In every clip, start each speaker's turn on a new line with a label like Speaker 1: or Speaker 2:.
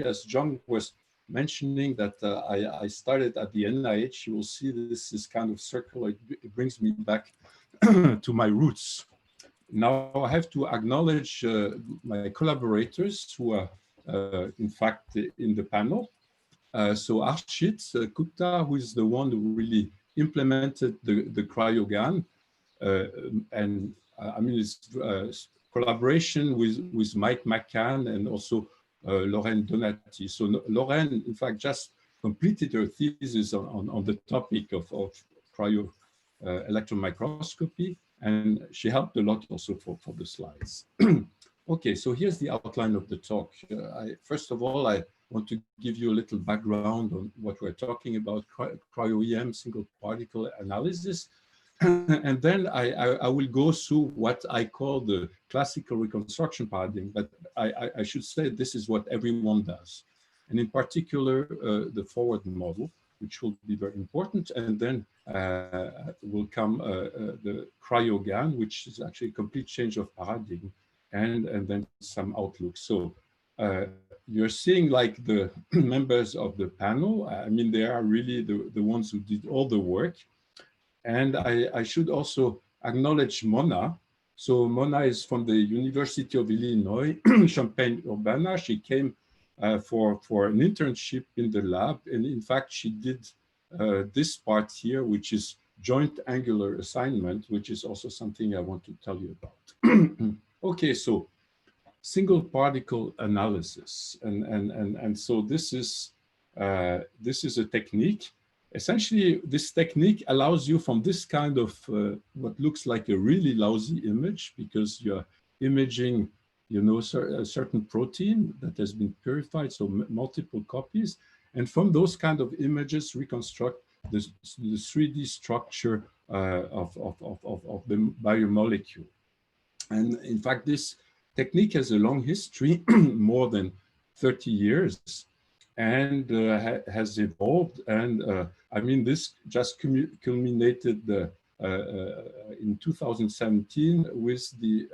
Speaker 1: as John was mentioning that I started at the NIH, you will see this is kind of circular. It brings me back to my roots. Now I have to acknowledge my collaborators who are in fact in the panel. So Arshit Gupta, who is the one who really implemented the CryoGAN, and I mean it's collaboration with Mike McCann and also Lorraine Donati. So Lorraine, in fact, just completed her thesis on the topic of cryo-electron microscopy, and she helped a lot also for the slides. Okay, so here's the outline of the talk. First of all, I want to give you a little background on what we're talking about, cryo-EM, single particle analysis. And then I will go through what I call the classical reconstruction paradigm, but I should say this is what everyone does. And in particular, the forward model, which will be very important. And then will come the CryoGAN, which is actually a complete change of paradigm, and then some outlook. So you're seeing like the members of the panel. I mean, they are really the ones who did all the work. And I should also acknowledge Mona. So Mona is from the University of Illinois, Champaign-Urbana. She came for an internship in the lab. And in fact, she did this part here, which is joint angular assignment, which is also something I want to tell you about. Okay, so single particle analysis. And so this is a technique. Essentially, this technique allows you from this kind of what looks like a really lousy image, because you're imaging, you know, a certain protein that has been purified, so multiple copies, and from those kind of images reconstruct the 3D structure of the biomolecule. And in fact, this technique has a long history, more than 30 years, and has evolved. And I mean, this just culminated in 2017 with the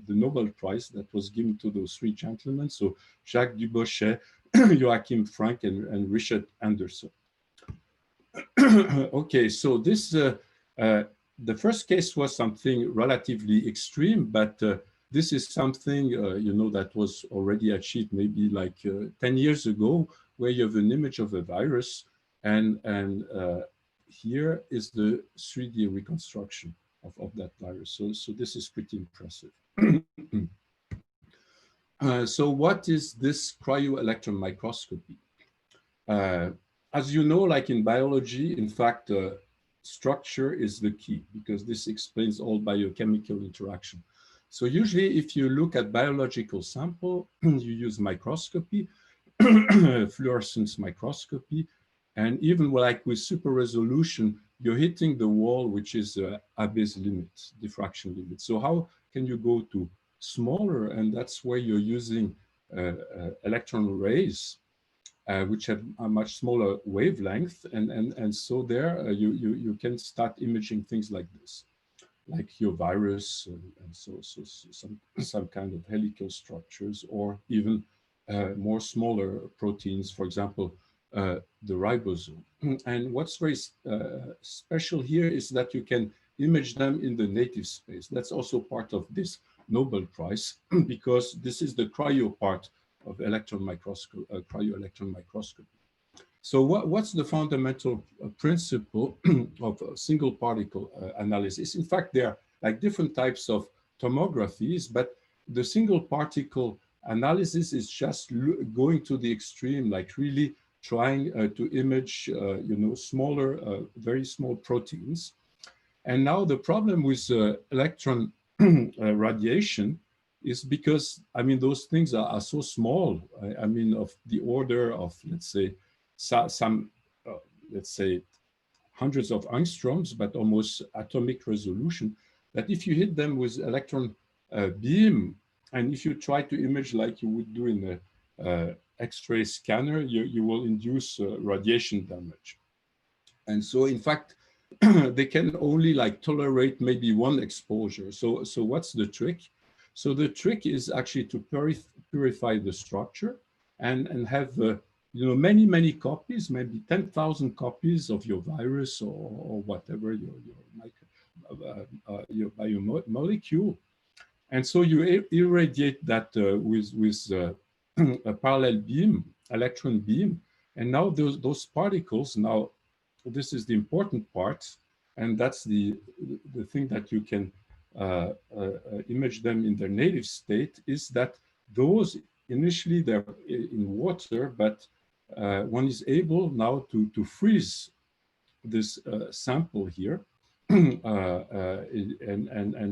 Speaker 1: Nobel Prize that was given to those three gentlemen, so Jacques Dubochet, Joachim Frank, and Richard Anderson. Okay, so this the first case was something relatively extreme, but this is something you know, that was already achieved maybe like 10 years ago, where you have an image of a virus, and here is the 3D reconstruction of that virus. So this is pretty impressive. So what is this cryo-electron microscopy? As you know, like in biology, in fact, structure is the key, because this explains all biochemical interaction. So usually if you look at biological sample, you use microscopy, fluorescence microscopy, and even like with super resolution, you're hitting the wall, which is Abbe's limit, diffraction limit. So how can you go to smaller? And that's where you're using electron rays, which have a much smaller wavelength. And so there you can start imaging things like this, like your virus, and so some kind of helical structures, or even more smaller proteins, for example, the ribosome. And what's very special here is that you can image them in the native space. That's also part of this Nobel Prize, because this is the cryo part of electron microscopy, cryo-electron microscopy. So what's the fundamental principle of single particle analysis? In fact, there are like different types of tomographies, but the single particle analysis is just going to the extreme, like really trying to image, you know, smaller, very small proteins. And now the problem with electron radiation is because, I mean, those things are so small. I mean, of the order of, let's say, let's say, hundreds of angstroms, but almost atomic resolution, that if you hit them with electron beam, and if you try to image like you would do in a X-ray scanner, you will induce radiation damage. And so, in fact, they can only like tolerate maybe one exposure. So what's the trick? So the trick is actually to purify the structure. and have you know, many copies, maybe 10,000 copies of your virus or whatever your biomolecule. And so you irradiate that with a parallel beam, electron beam, and now those particles, now this is the important part, and that's the thing that you can image them in their native state, is that those initially they're in water, but one is able now to freeze this sample here. And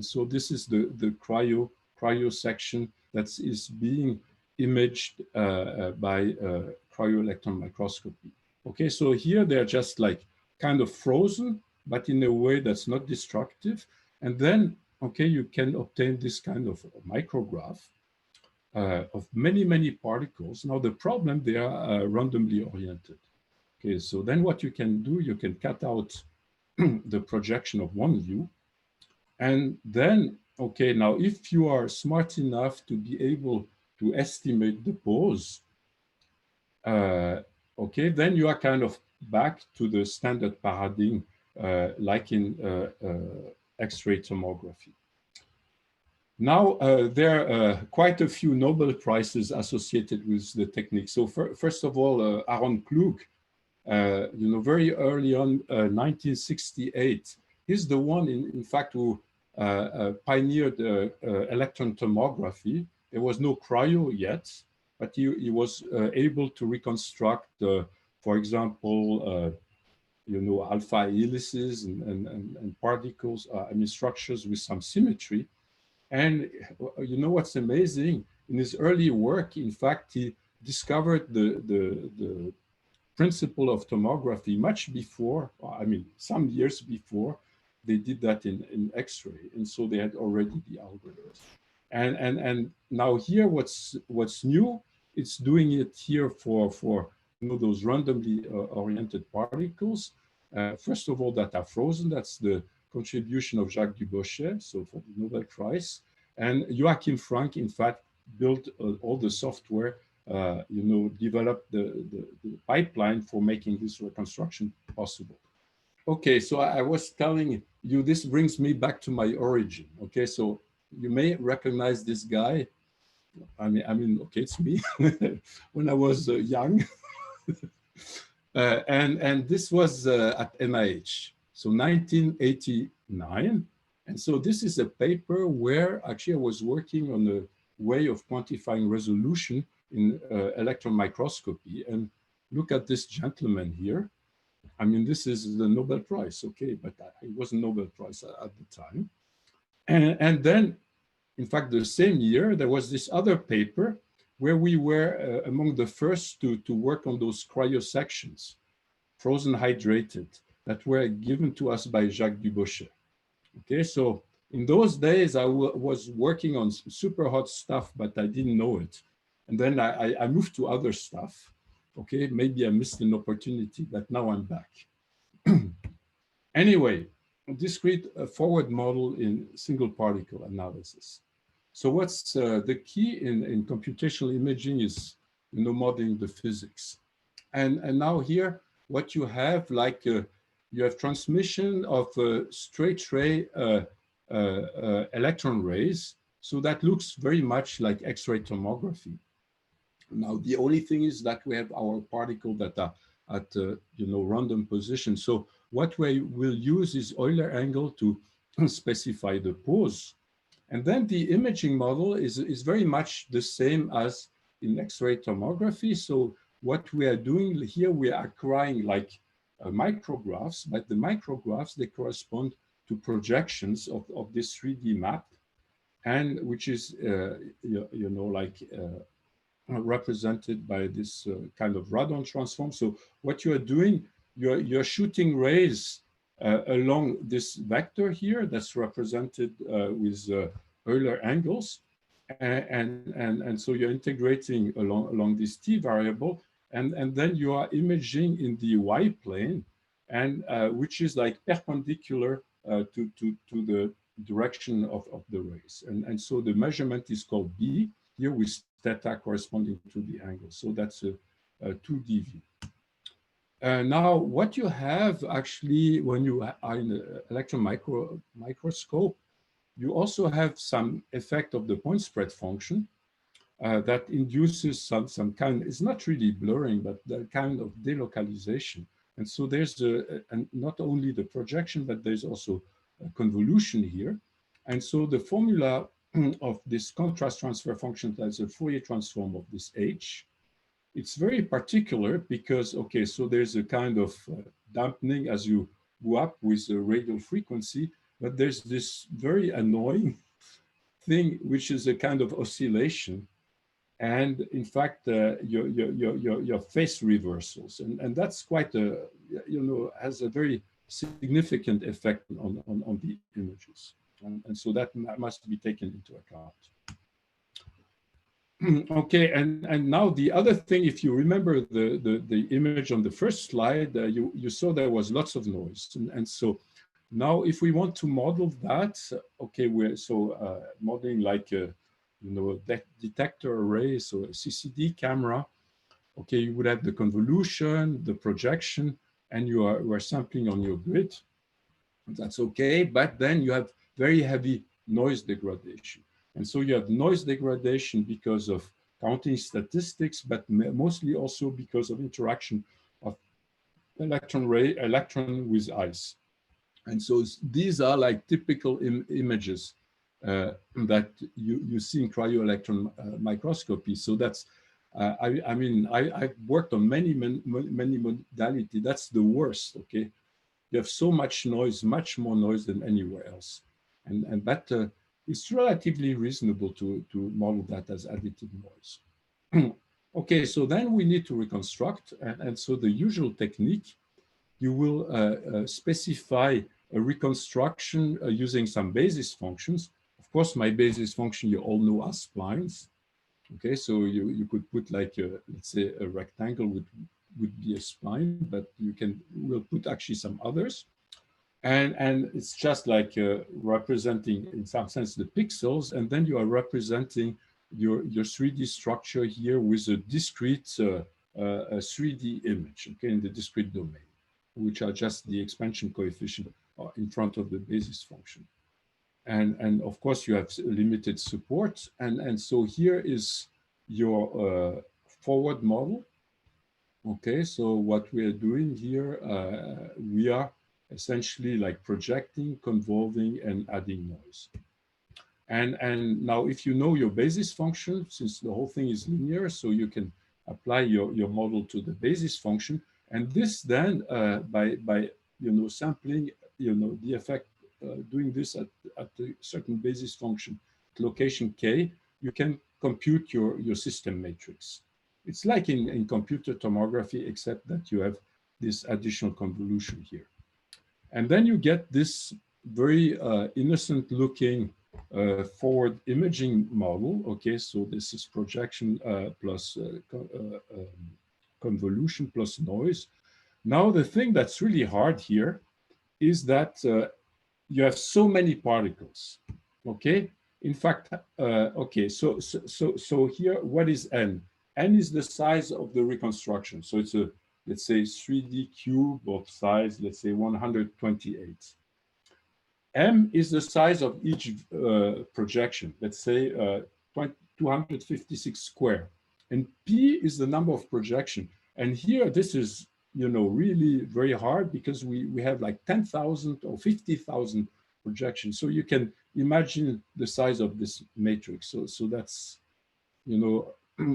Speaker 1: so this is the cryo section that is being imaged by cryo-electron microscopy. Okay, so here they're just like kind of frozen, but in a way that's not destructive. And then, okay, you can obtain this kind of micrograph of many particles. Now the problem, they are randomly oriented. Okay, so then what you can do, you can cut out the projection of one view. And then, okay, now if you are smart enough to be able to estimate the pose, okay, then you are kind of back to the standard paradigm, like in X-ray tomography. Now, there are quite a few Nobel Prizes associated with the technique. So first of all, Aaron Klug, you know, very early on, 1968, he's the one, in fact, who pioneered electron tomography. There was no cryo yet, but he was able to reconstruct, for example, you know, alpha helices and particles, I mean, structures with some symmetry. And you know what's amazing? In his early work, in fact, he discovered the principle of tomography much before, I mean, some years before they did that in X-ray. And so they had already the algorithms. And now here, what's new, it's doing it here for you know, those randomly oriented particles. First of all, that are frozen. That's the contribution of Jacques Dubochet, so for the Nobel Prize. And Joachim Frank, in fact, built all the software, you know, developed the pipeline for making this reconstruction possible. Okay, so I was telling you, this brings me back to my origin. Okay, so you may recognize this guy. I mean, okay, it's me when I was young. And this was at NIH, so 1989. And so this is a paper where actually I was working on a way of quantifying resolution in electron microscopy. And look at this gentleman here. I mean, this is the Nobel Prize, okay, but it wasn't Nobel Prize at the time. And then, in fact, the same year, there was this other paper where we were among the first to work on those cryo sections, frozen hydrated, that were given to us by Jacques Dubochet. Okay, so in those days, I was working on super hot stuff, but I didn't know it. And then I moved to other stuff. Okay, maybe I missed an opportunity, but now I'm back. Anyway, discrete forward model in single particle analysis. So what's the key in computational imaging is, you know, modeling the physics. And now here, what you have, like you have transmission of straight ray electron rays. So that looks very much like X-ray tomography. Now, the only thing is that we have our particle that are at, you know, random position. So what we will use is Euler angle to specify the pose. And then the imaging model is very much the same as in X-ray tomography. So what we are doing here, we are acquiring like micrographs, but the micrographs, they correspond to projections of this 3D map, and which is, you know, like represented by this kind of radon transform. So what you are doing, you're shooting rays along this vector here that's represented with Euler angles. And so you're integrating along this t variable, and then you are imaging in the y plane, and which is like perpendicular to the direction of the rays. And so the measurement is called B. here with theta corresponding to the angle. So that's a 2D view. Now, what you have actually when you are in the electron microscope, you also have some effect of the point spread function that induces some kind, it's not really blurring, but the kind of delocalization. And so there's not only the projection, but there's also a convolution here. And so the formula of this contrast transfer function, that's a Fourier transform of this H. It's very particular because, okay, so there's a kind of dampening as you go up with the radial frequency, but there's this very annoying thing, which is a kind of oscillation. And in fact, your phase reversals. And that's quite a, has a very significant effect on the images. And so that must be taken into account. Okay, and now the other thing, if you remember the image on the first slide, you saw there was lots of noise. And so now if we want to model that, okay, we're modeling like a detector array, so a CCD camera. Okay, you would have the convolution, the projection, and you are sampling on your grid. That's okay, but then you have very heavy noise degradation. And so you have noise degradation because of counting statistics, but mostly also because of interaction of electron with ice. And so these are like typical images that you see in cryo-electron microscopy. So that's, I've worked on many modalities. That's the worst, okay? You have so much noise, much more noise than anywhere else. And that it's relatively reasonable to model that as additive noise. Okay, so then we need to reconstruct. And so the usual technique, you will specify a reconstruction using some basis functions. Of course, my basis function, you all know as splines. Okay, so you could put like, let's say a rectangle would be a spline, but we'll put actually some others. And it's just like representing, in some sense, the pixels, and then you are representing your 3D structure here with a discrete 3D image, okay, in the discrete domain, which are just the expansion coefficient in front of the basis function. And of course, you have limited support. And so here is your forward model. Okay, so what we are doing here, we are essentially like projecting, convolving, and adding noise. And now if you know your basis function, since the whole thing is linear, so you can apply your model to the basis function. And this then, by sampling, the effect, doing this at a certain basis function, location K, you can compute your system matrix. It's like in computer tomography, except that you have this additional convolution here. And then you get this very innocent looking forward imaging model. Okay, so this is projection plus convolution plus noise. Now, the thing that's really hard here is that you have so many particles. Okay, in fact, okay, so here, what is N? N is the size of the reconstruction. So it's a, let's say, 3D cube of size, let's say 128. M is the size of each projection, let's say 256 square. And P is the number of projection. And here, this is, really very hard because we have like 10,000 or 50,000 projections. So you can imagine the size of this matrix. So that's,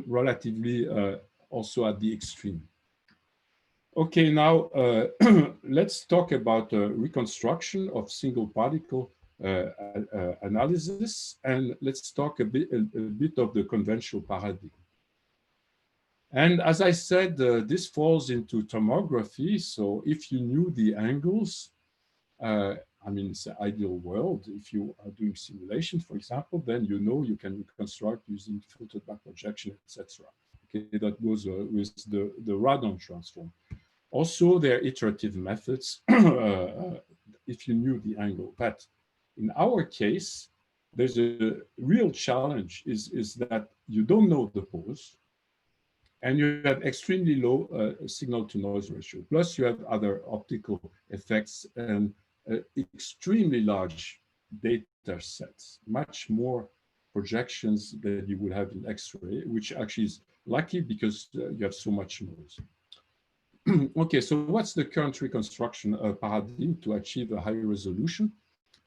Speaker 1: relatively also at the extreme. Okay, now let's talk about reconstruction of single particle analysis, and let's talk a bit of the conventional paradigm. And as I said, this falls into tomography. So if you knew the angles, it's an ideal world. If you are doing simulation, for example, then you can reconstruct using filtered back projection, etc. Okay, that goes with the radon transform. Also, there are iterative methods if you knew the angle. But in our case, there's a real challenge is that you don't know the pose, and you have extremely low signal to noise ratio. Plus, you have other optical effects and extremely large data sets, much more projections that you would have in X-ray, which actually is lucky because you have so much noise. Okay, so what's the current reconstruction paradigm to achieve a higher resolution?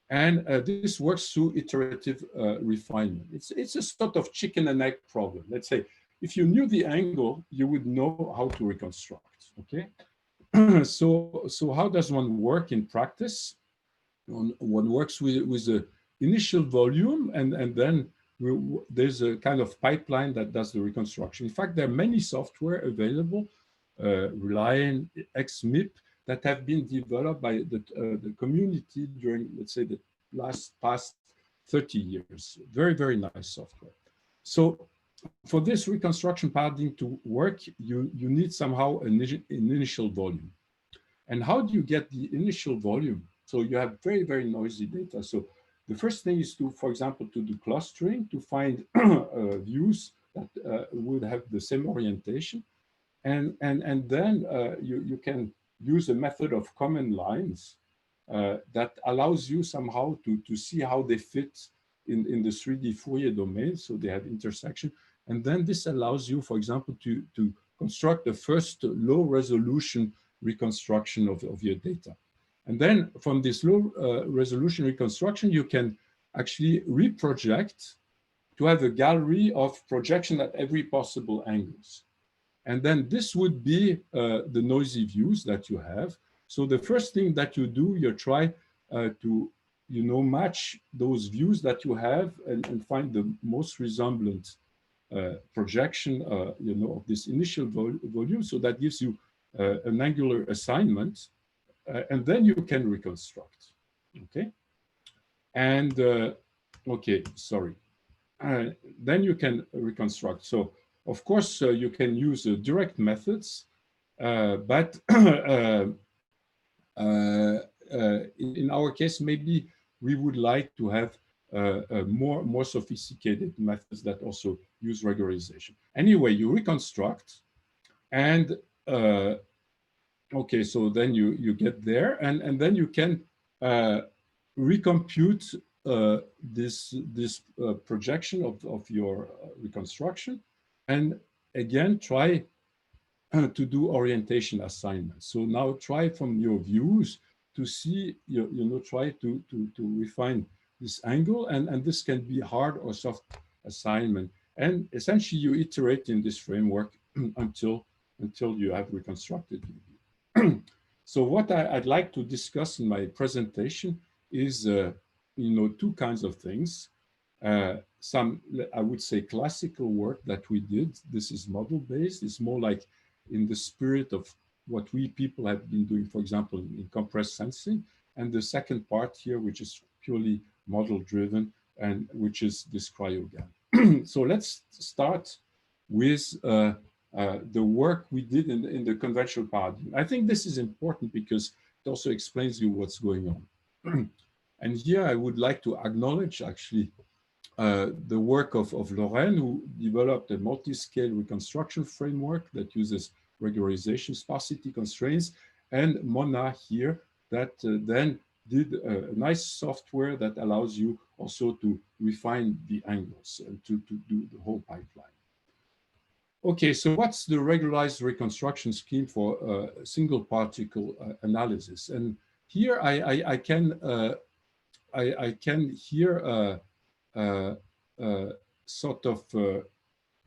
Speaker 1: And this works through iterative refinement. It's a sort of chicken and egg problem. Let's say, if you knew the angle, you would know how to reconstruct, okay? So how does one work in practice? One works with the initial volume, and then there's a kind of pipeline that does the reconstruction. In fact, there are many software available, Reliant, XMIP, that have been developed by the community during, let's say, the past 30 years. Very, very nice software. So for this reconstruction paradigm to work, you need somehow an initial volume. And how do you get the initial volume? So you have very, very noisy data. So the first thing is to, for example, to do clustering, to find views that would have the same orientation. And then you can use a method of common lines that allows you somehow to see how they fit in the 3D Fourier domain, so they have intersection. And then this allows you, for example, to construct the first low resolution reconstruction of your data. And then from this low resolution reconstruction, you can actually reproject to have a gallery of projection at every possible angles. And then this would be the noisy views that you have. So the first thing that you do, you try to match those views that you have and find the most resemblant projection of this initial volume. So that gives you an angular assignment, and then you can reconstruct. Okay. And okay, sorry. Then you can reconstruct. So of course you can use direct methods, but in our case, maybe we would like to have more sophisticated methods that also use regularization. Anyway, you reconstruct, and okay, so then you get there, and then you can recompute this projection of your reconstruction, and again try to do orientation assignments. So now try from your views to see, try to refine this angle, and this can be hard or soft assignment. And essentially you iterate in this framework until you have reconstructed the view. So what I'd like to discuss in my presentation is, two kinds of things. Some, I would say, classical work that we did. This is model-based. It's more like in the spirit of what we people have been doing, for example, in compressed sensing. And the second part here, which is purely model-driven, and which is this CryoGAN. So let's start with the work we did in the conventional paradigm. I think this is important because it also explains you what's going on. And here I would like to acknowledge actually the work of Lorraine, who developed a multi-scale reconstruction framework that uses regularization sparsity constraints, and Mona here that then did a nice software that allows you also to refine the angles and to do the whole pipeline. Okay, so what's the regularized reconstruction scheme for single particle analysis? And here I can here sort of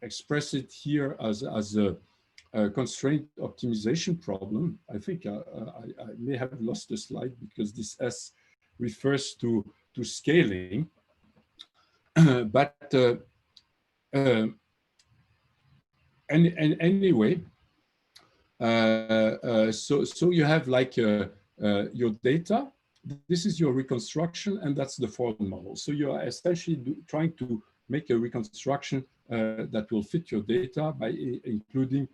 Speaker 1: express it here as a constraint optimization problem. I think I may have lost the slide because this S refers to scaling. But anyway, so you have like your data. This is your reconstruction, and that's the forward model. So you are essentially trying to make a reconstruction that will fit your data by including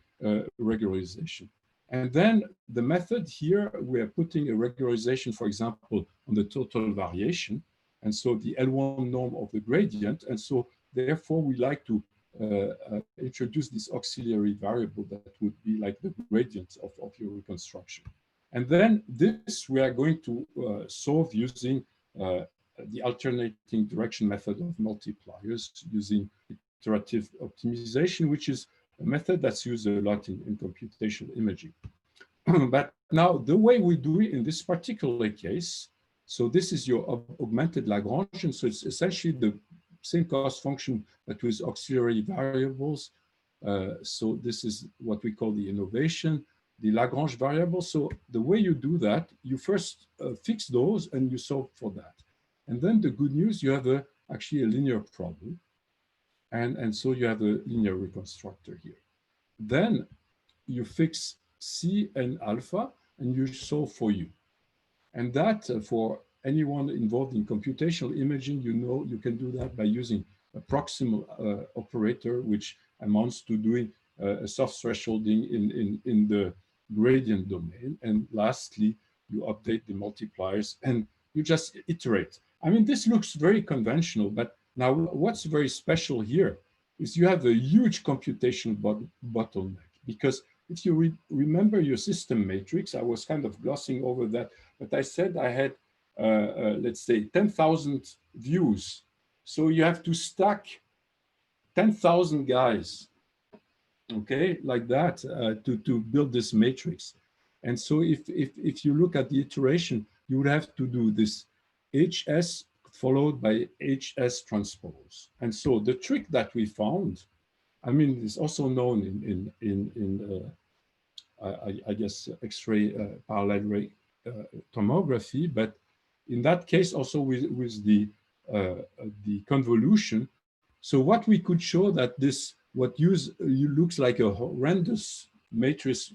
Speaker 1: regularization. And then the method here, we are putting a regularization, for example, on the total variation. and so the L1 norm of the gradient. And so therefore we like to introduce this auxiliary variable that would be like the gradient of your reconstruction. And then this we are going to solve using the alternating direction method of multipliers using iterative optimization, which is a method that's used a lot in computational imaging. But now the way we do it in this particular case, so this is your augmented Lagrangian, so it's essentially the same cost function but with auxiliary variables. So this is what we call the innovation, the Lagrange variable. So the way you do that, you first fix those and you solve for that. And then the good news, you have actually a linear problem. And so you have a linear reconstructor here. Then you fix C and alpha and you solve for U. And that for anyone involved in computational imaging, you know you can do that by using a proximal operator, which amounts to doing a soft thresholding in the gradient domain. And lastly, you update the multipliers and you just iterate. I mean, this looks very conventional, but now what's very special here is you have a huge computational bottleneck, because if you remember your system matrix, I was kind of glossing over that, but I said I had, let's say, 10,000 views. So you have to stack 10,000 guys, okay, like that, to build this matrix. And so if you look at the iteration, you would have to do this HS followed by HS transpose. And so the trick that we found, I mean, is also known in I guess, X-ray parallel ray tomography, but in that case also with the convolution. So what we could show that this, what looks like a horrendous matrix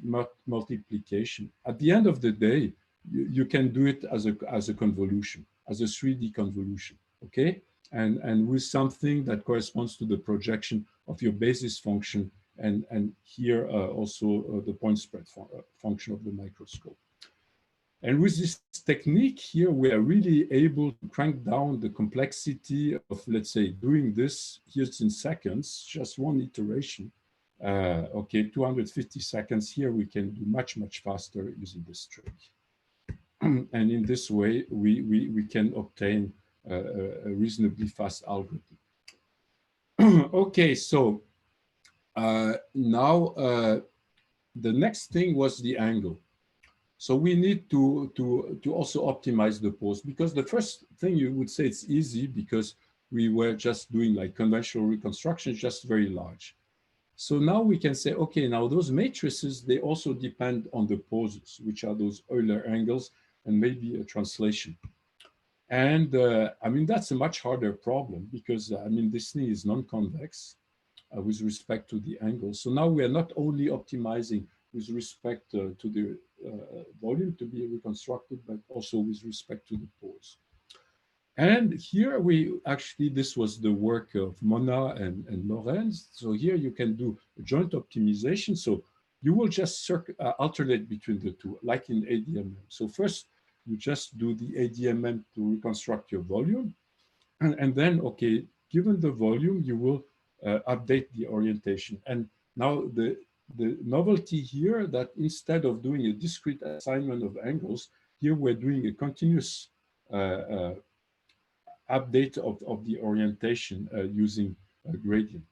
Speaker 1: multiplication, at the end of the day, you can do it as a convolution, as a 3D convolution, okay? And with something that corresponds to the projection of your basis function, and here also the point spread function of the microscope. And with this technique here, we are really able to crank down the complexity of, let's say, doing this. Here's in seconds, just one iteration. Okay, 250 seconds. Here we can do much, much faster using this trick. And in this way, we can obtain a reasonably fast algorithm. Okay, so now the next thing was the angle. So we need to also optimize the pose, because the first thing you would say it's easy because we were just doing like conventional reconstruction, just very large. So now we can say, okay, now those matrices, they also depend on the poses, which are those Euler angles and maybe a translation. And I mean, that's a much harder problem because I mean, this thing is non-convex with respect to the angle. So now we are not only optimizing with respect to the volume to be reconstructed, but also with respect to the pose. And here we actually, this was the work of Mona and Lorenz. So here you can do a joint optimization. So you will just alternate between the two, like in ADMM. So first, you just do the ADMM to reconstruct your volume. And then, okay, given the volume, you will update the orientation. And now the novelty here that instead of doing a discrete assignment of angles, here we're doing a continuous update of the orientation using gradient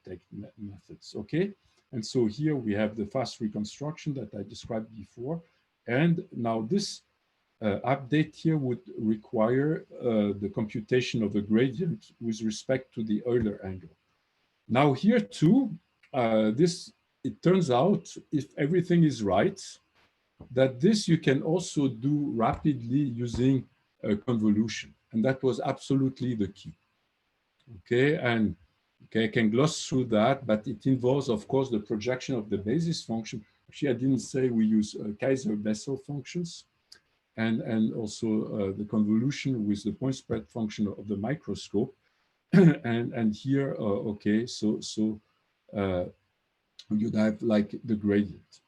Speaker 1: methods, okay? And so here we have the fast reconstruction that I described before. And now this update here would require the computation of a gradient with respect to the Euler angle. Now here too, it turns out, if everything is right, that this you can also do rapidly using a convolution. And that was absolutely the key. Okay, and okay, I can gloss through that, but it involves, of course, the projection of the basis function. Actually, I didn't say we use Kaiser-Bessel functions, and also the convolution with the point spread function of the microscope. and here, okay, so you'd have like the gradient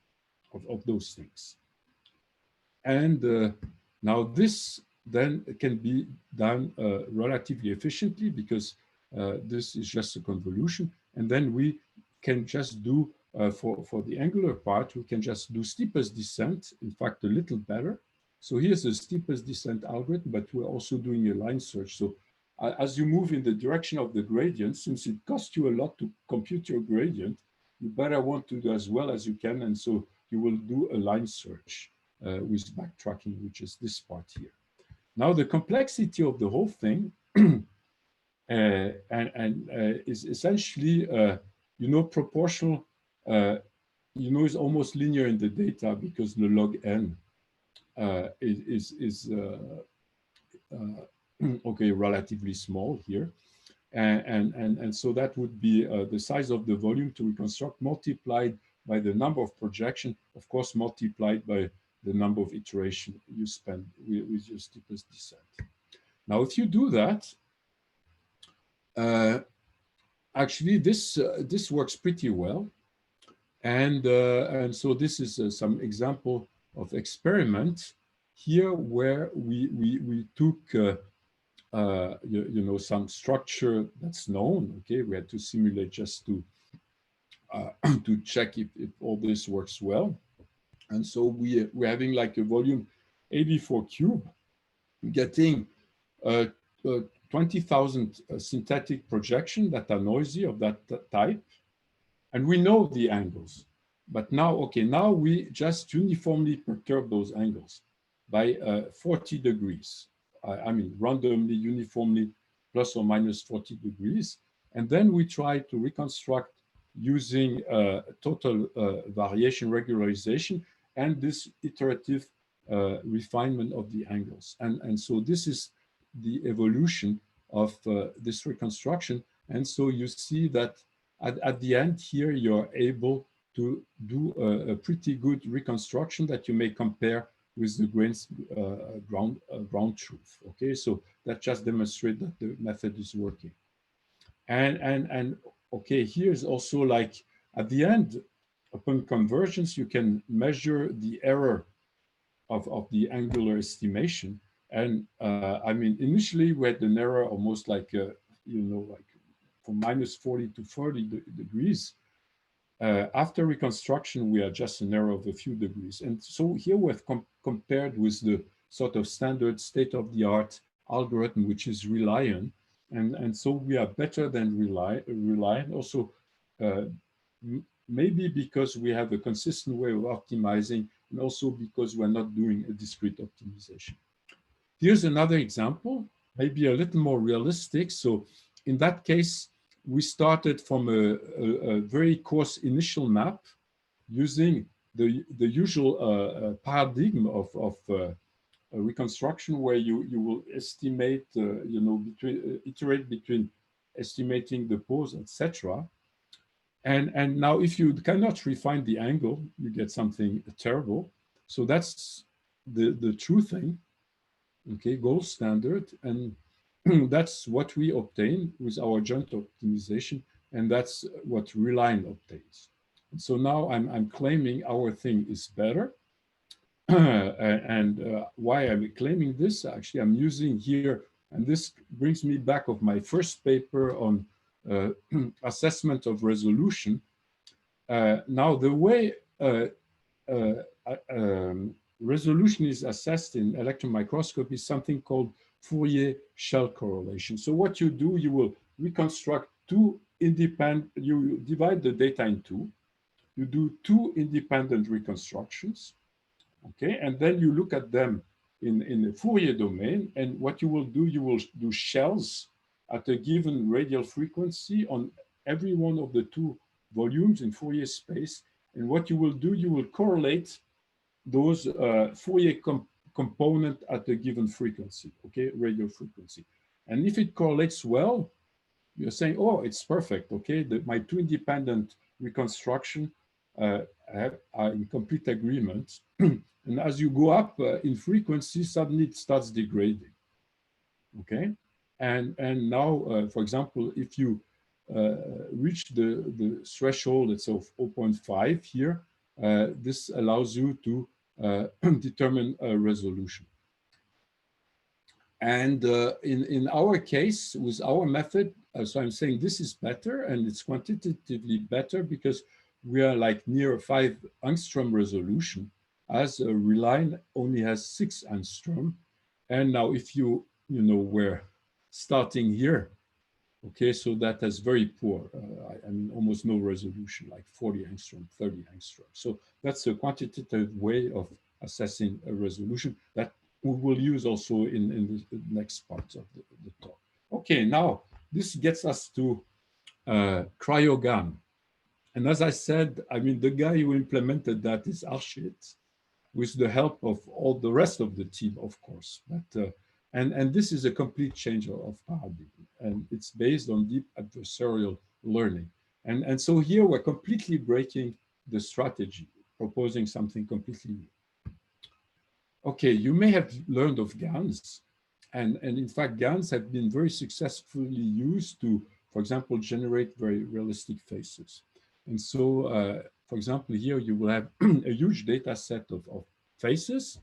Speaker 1: of those things. And now this then it can be done relatively efficiently because this is just a convolution. And then we can just do, for the angular part, we can just do steepest descent, in fact, a little better. So here's the steepest descent algorithm, but we're also doing a line search. So as you move in the direction of the gradient, since it costs you a lot to compute your gradient, you better want to do as well as you can. And so you will do a line search with backtracking, which is this part here. Now, the complexity of the whole thing is essentially, proportional, is almost linear in the data because the log n is okay, relatively small here. And so that would be the size of the volume to reconstruct multiplied by the number of projection, of course, multiplied by the number of iteration you spend with your steepest descent. Now, if you do that, actually this works pretty well. And so this is some example of experiment here where we took some structure that's known. Okay, we had to simulate just to to check if all this works well. And so we're having like a volume 84 cube, getting 20,000 synthetic projections that are noisy of that type. And we know the angles. But now, okay, now we just uniformly perturb those angles by 40 degrees. I mean, randomly, uniformly, plus or minus 40 degrees. And then we try to reconstruct using total variation regularization and this iterative refinement of the angles. And so this is the evolution of this reconstruction. And so you see that at the end here, you're able to do a pretty good reconstruction that you may compare with the grains ground truth. Okay, so that just demonstrates that the method is working. And okay, here's also like at the end, upon convergence, you can measure the error of the angular estimation. And I mean, initially we had an error almost like, like from minus 40 to 40 degrees. After reconstruction, we are just an error of a few degrees. And so here we've compared with the sort of standard state-of-the-art algorithm, which is Reliant. And so we are better than Reliant. Also, maybe because we have a consistent way of optimizing, and also because we're not doing a discrete optimization. Here's another example, maybe a little more realistic. So in that case, we started from a very coarse initial map using the usual paradigm of reconstruction, where you will estimate, iterate between estimating the pose, etc. And now if you cannot refine the angle, you get something terrible. So that's the true thing, okay, gold standard. And that's what we obtain with our joint optimization, and that's what Reliant obtains. And so now I'm claiming our thing is better. Why I'm claiming this, actually, I'm using here, and this brings me back of my first paper on assessment of resolution. Now, the way resolution is assessed in electron microscopy is something called Fourier shell correlation. So what you do, you will reconstruct two independent, you divide the data in two, you do two independent reconstructions, okay, and then you look at them in the Fourier domain, and what you will do shells at a given radial frequency on every one of the two volumes in Fourier space, and what you will do, you will correlate those Fourier component at a given frequency, okay, radial frequency. And if it correlates well, you're saying, oh, it's perfect, okay, my two independent reconstruction are in complete agreement. And as you go up in frequency, suddenly it starts degrading, okay? And now, for example, if you reach the threshold, let's say of 0.5 here, this allows you to determine a resolution. And in our case, with our method, so I'm saying this is better, and it's quantitatively better because we are like near 5 angstrom resolution, as Reline only has 6 angstrom. And now if you know, we're starting here, okay, so that has very poor, I mean, almost no resolution, like 40 angstrom, 30 angstrom. So that's a quantitative way of assessing a resolution that we will use also in the next part of the talk. Okay, now this gets us to CryoGAN. And as I said, I mean, the guy who implemented that is Arshit, with the help of all the rest of the team, of course. But and this is a complete change of paradigm, and it's based on deep adversarial learning. And so here we're completely breaking the strategy, proposing something completely new. Okay, you may have learned of GANs, and in fact, GANs have been very successfully used to, for example, generate very realistic faces. And so, for example, here you will have a huge data set of faces.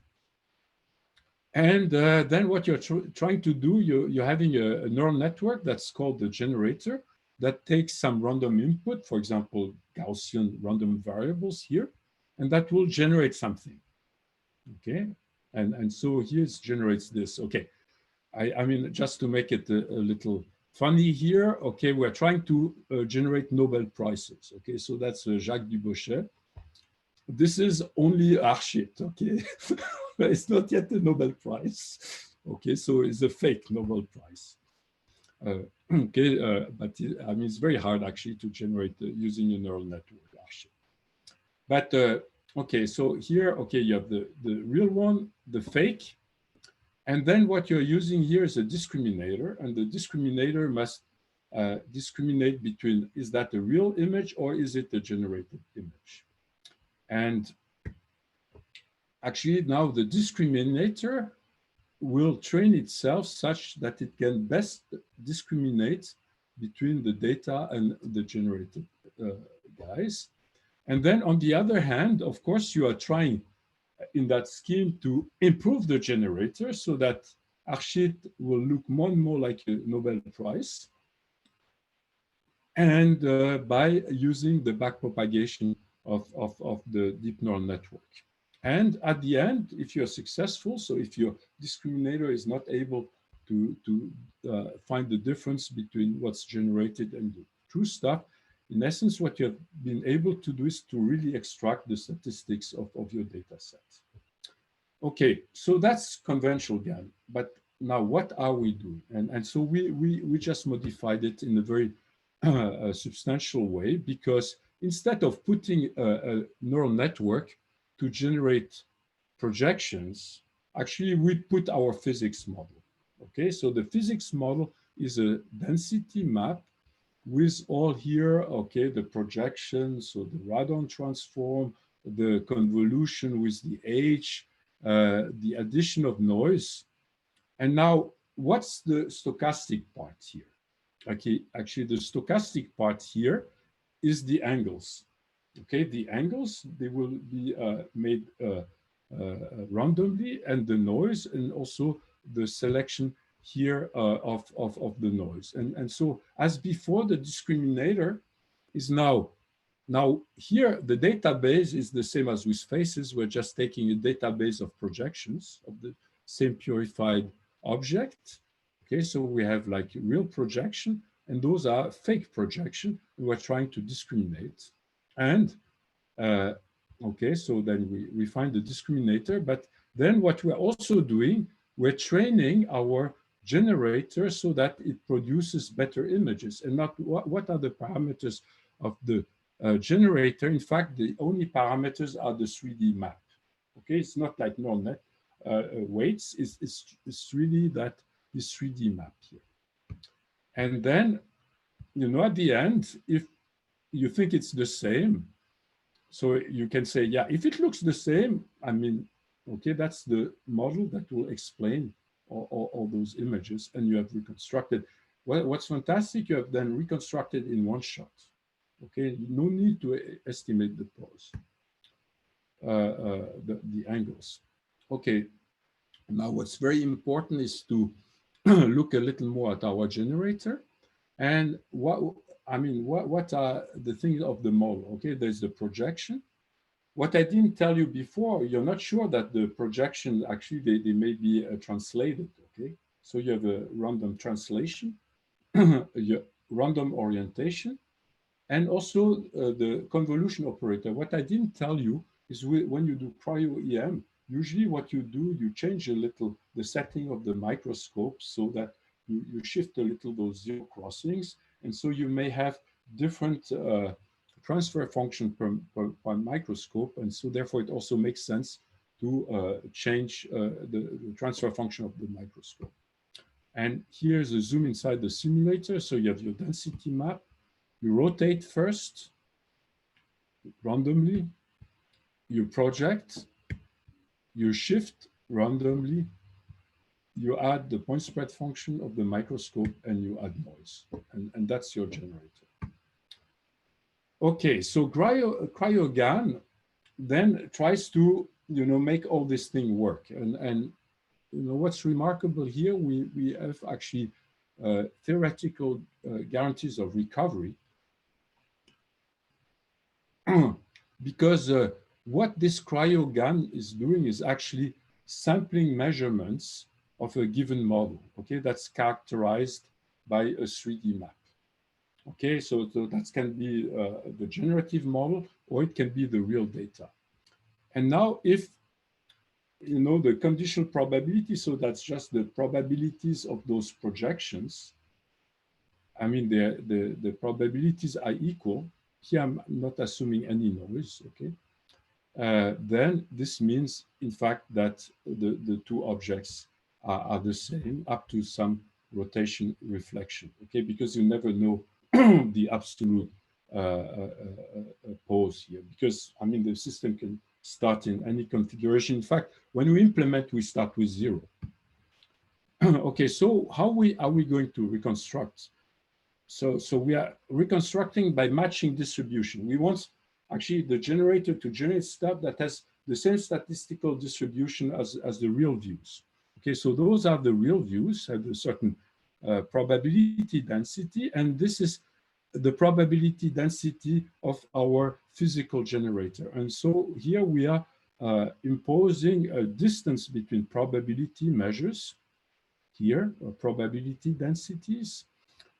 Speaker 1: And then what you're trying to do, you're having a neural network that's called the generator that takes some random input, for example, Gaussian random variables here, and that will generate something, okay? And so here it generates this, okay. I mean, just to make it a little funny here, okay, we're trying to generate Nobel Prizes, okay? So that's Jacques Dubochet. This is only Arshit, okay? It's not yet a Nobel Prize, okay? So it's a fake Nobel Prize. Okay, but I mean, it's very hard actually to generate using a neural network, Arshit. But okay, so here, okay, you have the real one, the fake, and then what you're using here is a discriminator, and the discriminator must discriminate between, is that a real image or is it a generated image? And actually now the discriminator will train itself such that it can best discriminate between the data and the generated guys. And then on the other hand, of course, you are trying in that scheme to improve the generator so that Arshit will look more and more like a Nobel Prize, and by using the backpropagation of the deep neural network. And at the end, if you're successful, so if your discriminator is not able to find the difference between what's generated and the true stuff, in essence, what you have been able to do is to really extract the statistics of your data set. Okay, so that's conventional GAN, but now what are we doing? And so we just modified it in a very substantial way, because instead of putting a neural network to generate projections, actually we put our physics model. Okay, so the physics model is a density map with all here, okay, the projections, so the radon transform, the convolution with the H, the addition of noise. And now what's the stochastic part here? Okay, actually the stochastic part here is the angles. Okay, the angles, they will be made randomly, and the noise, and also the selection here of the noise. And so as before, the discriminator is now here, the database is the same as with faces. We're just taking a database of projections of the same purified object. Okay, so we have like real projection, and those are fake projection. We're trying to discriminate. And okay, so then we find the discriminator, but then what we're also doing, we're training our generator so that it produces better images. And not what are the parameters of the generator? In fact, the only parameters are the 3D map. Okay, it's not like neural net weights, it's really that this 3D map here. And then, you know, at the end, if you think it's the same, so you can say, yeah, if it looks the same, I mean, okay, that's the model that will explain all those images, and you have reconstructed. Well, what's fantastic, you have then reconstructed in one shot. Okay, no need to estimate the pose, the angles. Okay, now what's very important is to look a little more at our generator. And what are the things of the model? Okay, there's the projection. What I didn't tell you before, you're not sure that the projection, actually, they may be translated, okay? So you have a random translation, your random orientation, and also the convolution operator. What I didn't tell you is when you do cryo-EM, usually what you do, you change a little the setting of the microscope so that you shift a little those zero crossings. And so you may have different transfer function per microscope. And so therefore it also makes sense to change the transfer function of the microscope. And here's a zoom inside the simulator. So you have your density map. You rotate first randomly, you project, you shift randomly, you add the point spread function of the microscope, and you add noise. And that's your generator. Okay, so CryoGAN then tries to make all this thing work. And what's remarkable here, we have actually theoretical guarantees of recovery. Because what this CryoGAN is doing is actually sampling measurements of a given model, okay, that's characterized by a 3D map. Okay, so that can be the generative model, or it can be the real data. And now if, the conditional probability, so that's just the probabilities of those projections, I mean, the probabilities are equal. Here, I'm not assuming any noise, okay? Then this means, in fact, that the two objects are the same up to some rotation reflection, okay? Because you never know the absolute pose here, because, I mean, the system can start in any configuration. In fact, when we implement, we start with 0. Okay, so how are we going to reconstruct? So we are reconstructing by matching distribution. We want actually the generator to generate stuff that has the same statistical distribution as the real views. Okay, so those are the real views, have a certain probability density, and this is the probability density of our physical generator. And so here we are imposing a distance between probability measures, here, probability densities,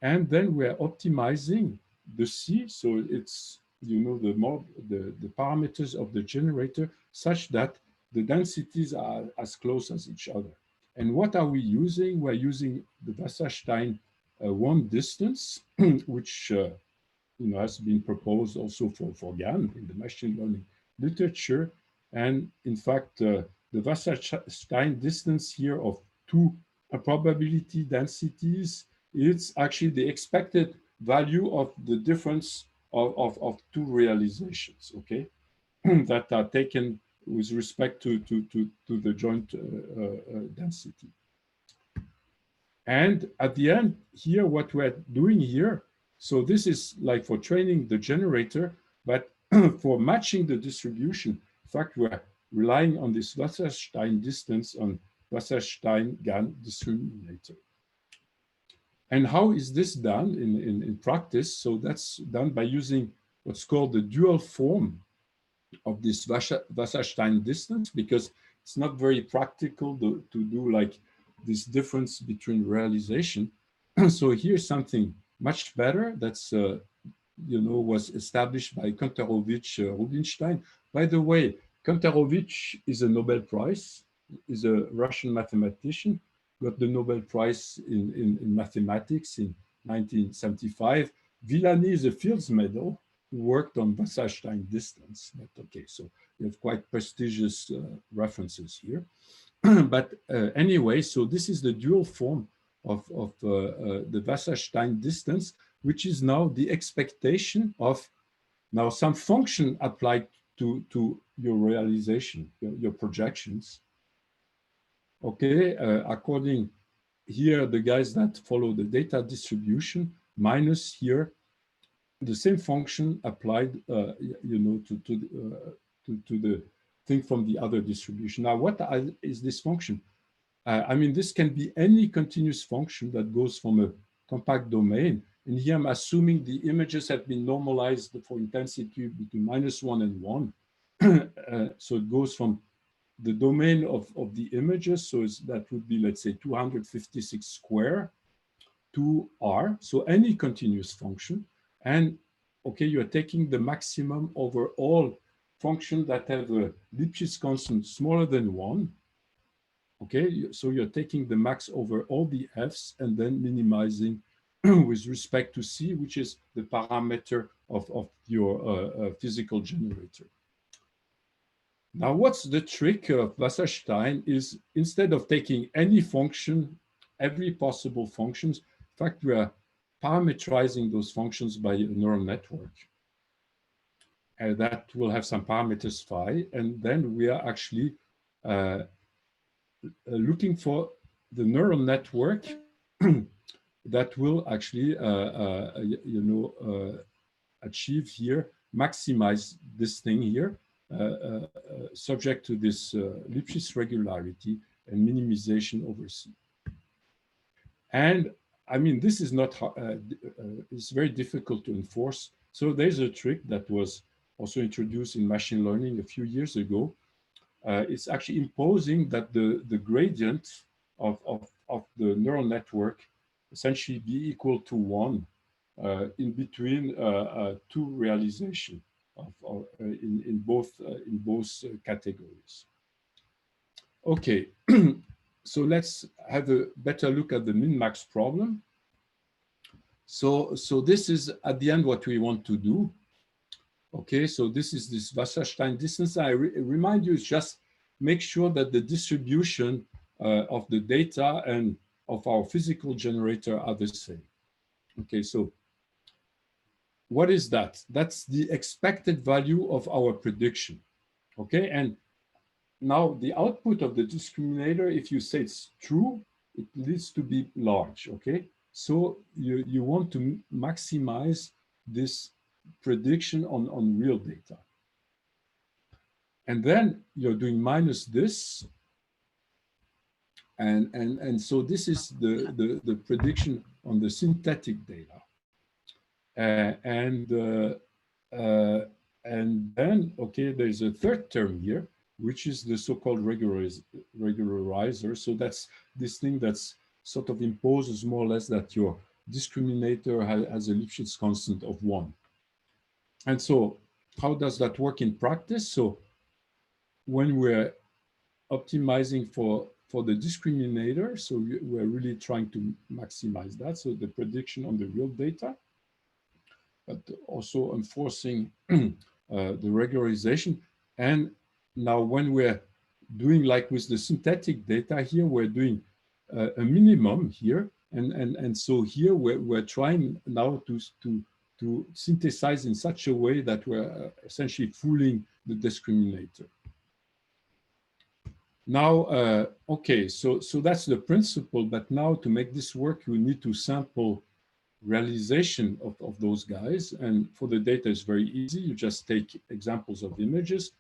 Speaker 1: and then we're optimizing the C, so it's, the parameters of the generator such that the densities are as close as each other. And what are we using? We're using the Wasserstein one distance, which has been proposed also for GAN in the machine learning literature. And in fact, the Wasserstein distance here of two probability densities, it's actually the expected value of the difference of two realizations, okay, that are taken with respect to the joint density. And at the end here, what we're doing here, so this is like for training the generator, but for matching the distribution, in fact, we're relying on this Wasserstein distance on Wasserstein GAN discriminator. And how is this done in practice? So that's done by using what's called the dual form of this Wasserstein distance, because it's not very practical to do like this difference between realization. So here's something much better that's, was established by Kantarovich Rubinstein. By the way, Kantarovich is a Nobel Prize, is a Russian mathematician, got the Nobel Prize in mathematics in 1975. Villani is a Fields Medal who worked on Wasserstein distance. But okay, so we have quite prestigious references here. But anyway, so this is the dual form of the Wasserstein distance, which is now the expectation of now some function applied to your realization, your projections. Okay, according here, the guys that follow the data distribution minus here, the same function applied, to the thing from the other distribution. Now, what is this function? I mean, this can be any continuous function that goes from a compact domain. And here I'm assuming the images have been normalized for intensity between -1 and 1. So it goes from the domain of the images. So that would be, let's say, 256 square to R. So any continuous function. And okay, you're taking the maximum over all functions that have a Lipschitz constant smaller than 1. Okay, so you're taking the max over all the f's and then minimizing with respect to c, which is the parameter of your physical generator. Now, what's the trick of Wasserstein is instead of taking any function, every possible functions, in fact, we are parameterizing those functions by a neural network. And that will have some parameters phi, and then we are actually looking for the neural network that will actually, achieve here, maximize this thing here, subject to this Lipschitz regularity and minimization over C. And I mean, this is not, it's very difficult to enforce. So there's a trick that was also introduced in machine learning a few years ago. It's actually imposing that the gradient of the neural network essentially be equal to 1 in between two realizations in both categories. Okay, so let's have a better look at the min-max problem. So this is at the end what we want to do. Okay, so this is this Wasserstein distance. I remind you, just make sure that the distribution of the data and of our physical generator are the same. Okay, so what is that? That's the expected value of our prediction. Okay, and now the output of the discriminator, if you say it's true, it needs to be large. Okay, so you want to maximize this prediction on real data. And then you're doing minus this. And so this is the prediction on the synthetic data. And then, okay, there's a third term here, which is the so-called regularizer. So that's this thing that's sort of imposes more or less that your discriminator has a Lipschitz constant of 1. And so how does that work in practice? So when we're optimizing for the discriminator, so we're really trying to maximize that, so the prediction on the real data, but also enforcing the regularization. And now when we're doing like with the synthetic data here, we're doing a minimum here. And so here we're trying now to synthesize in such a way that we're essentially fooling the discriminator. Now, okay, so that's the principle, but now to make this work, you need to sample realization of those guys. And for the data, it's very easy. You just take examples of images.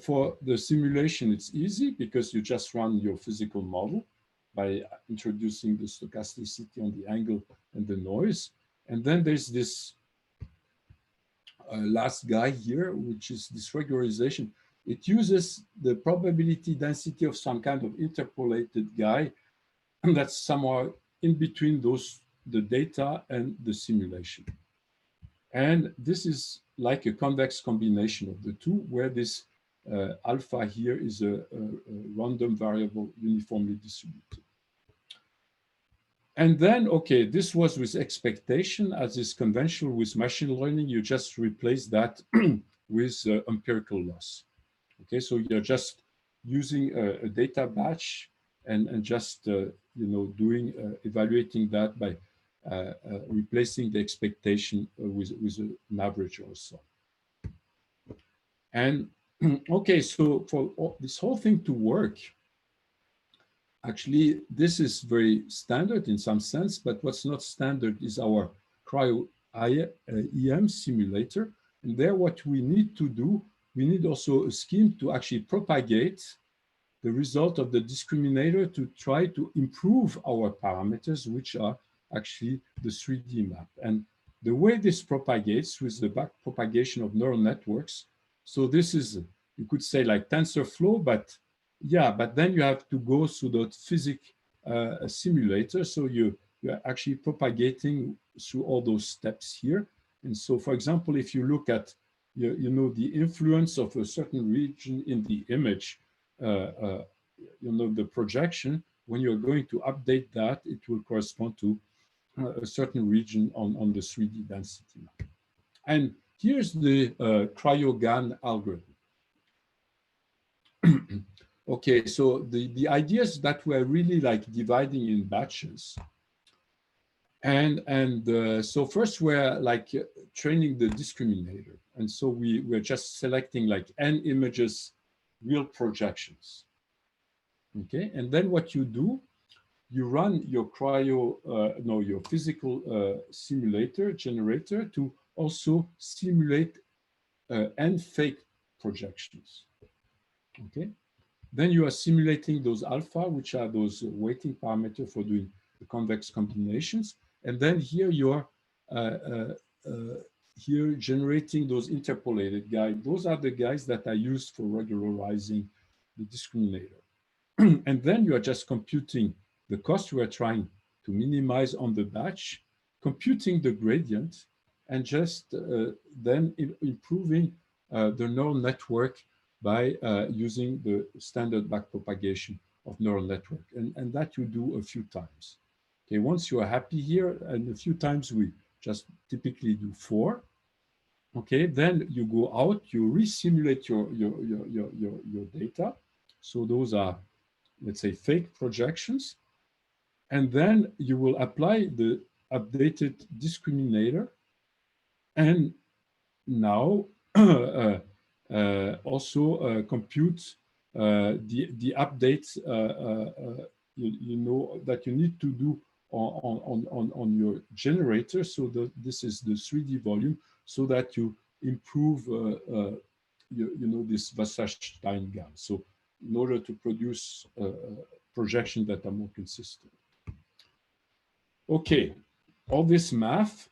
Speaker 1: For the simulation, it's easy because you just run your physical model by introducing the stochasticity on the angle and the noise. And then there's this last guy here, which is this regularization. It uses the probability density of some kind of interpolated guy that's somewhere in between the data and the simulation. And this is like a convex combination of the two, where this alpha here is a random variable uniformly distributed. And then, okay, this was with expectation, as is conventional with machine learning. You just replace that with empirical loss. Okay, so you're just using a data batch and just evaluating that by replacing the expectation with an average or so. And okay, so for this whole thing to work, actually, this is very standard in some sense, but what's not standard is our cryo-EM simulator. And there, what we need to do, we need also a scheme to actually propagate the result of the discriminator to try to improve our parameters, which are actually the 3D map. And the way this propagates with the back propagation of neural networks, so this is, you could say like TensorFlow, but yeah, but then you have to go through the physics simulator. So you're actually propagating through all those steps here. And so, for example, if you look at, you know, the influence of a certain region in the image, you know, the projection, when you're going to update that, it will correspond to a certain region on the 3D density map. And here's the CryoGAN algorithm. Okay, so the ideas that we're really like dividing in batches. And so first we're like training the discriminator. And so we're just selecting like n images, real projections. Okay, and then what you do, you run your your physical simulator generator to also simulate n fake projections. Okay, then you are simulating those alpha, which are those weighting parameters for doing the convex combinations. And then here you're here generating those interpolated guys. Those are the guys that are used for regularizing the discriminator. And then you are just computing the cost we are trying to minimize on the batch, computing the gradient, and just then improving the neural network by using the standard backpropagation of neural network. And that you do a few times. Okay, once you are happy here, and a few times we just typically do 4. Okay, then you go out, you resimulate your data. So those are, let's say, fake projections. And then you will apply the updated discriminator. And now also compute the updates you know that you need to do on your generator. So this is the 3D volume, so that you improve you know, this Wasserstein GAN. So in order to produce projections that are more consistent. Okay, all this math.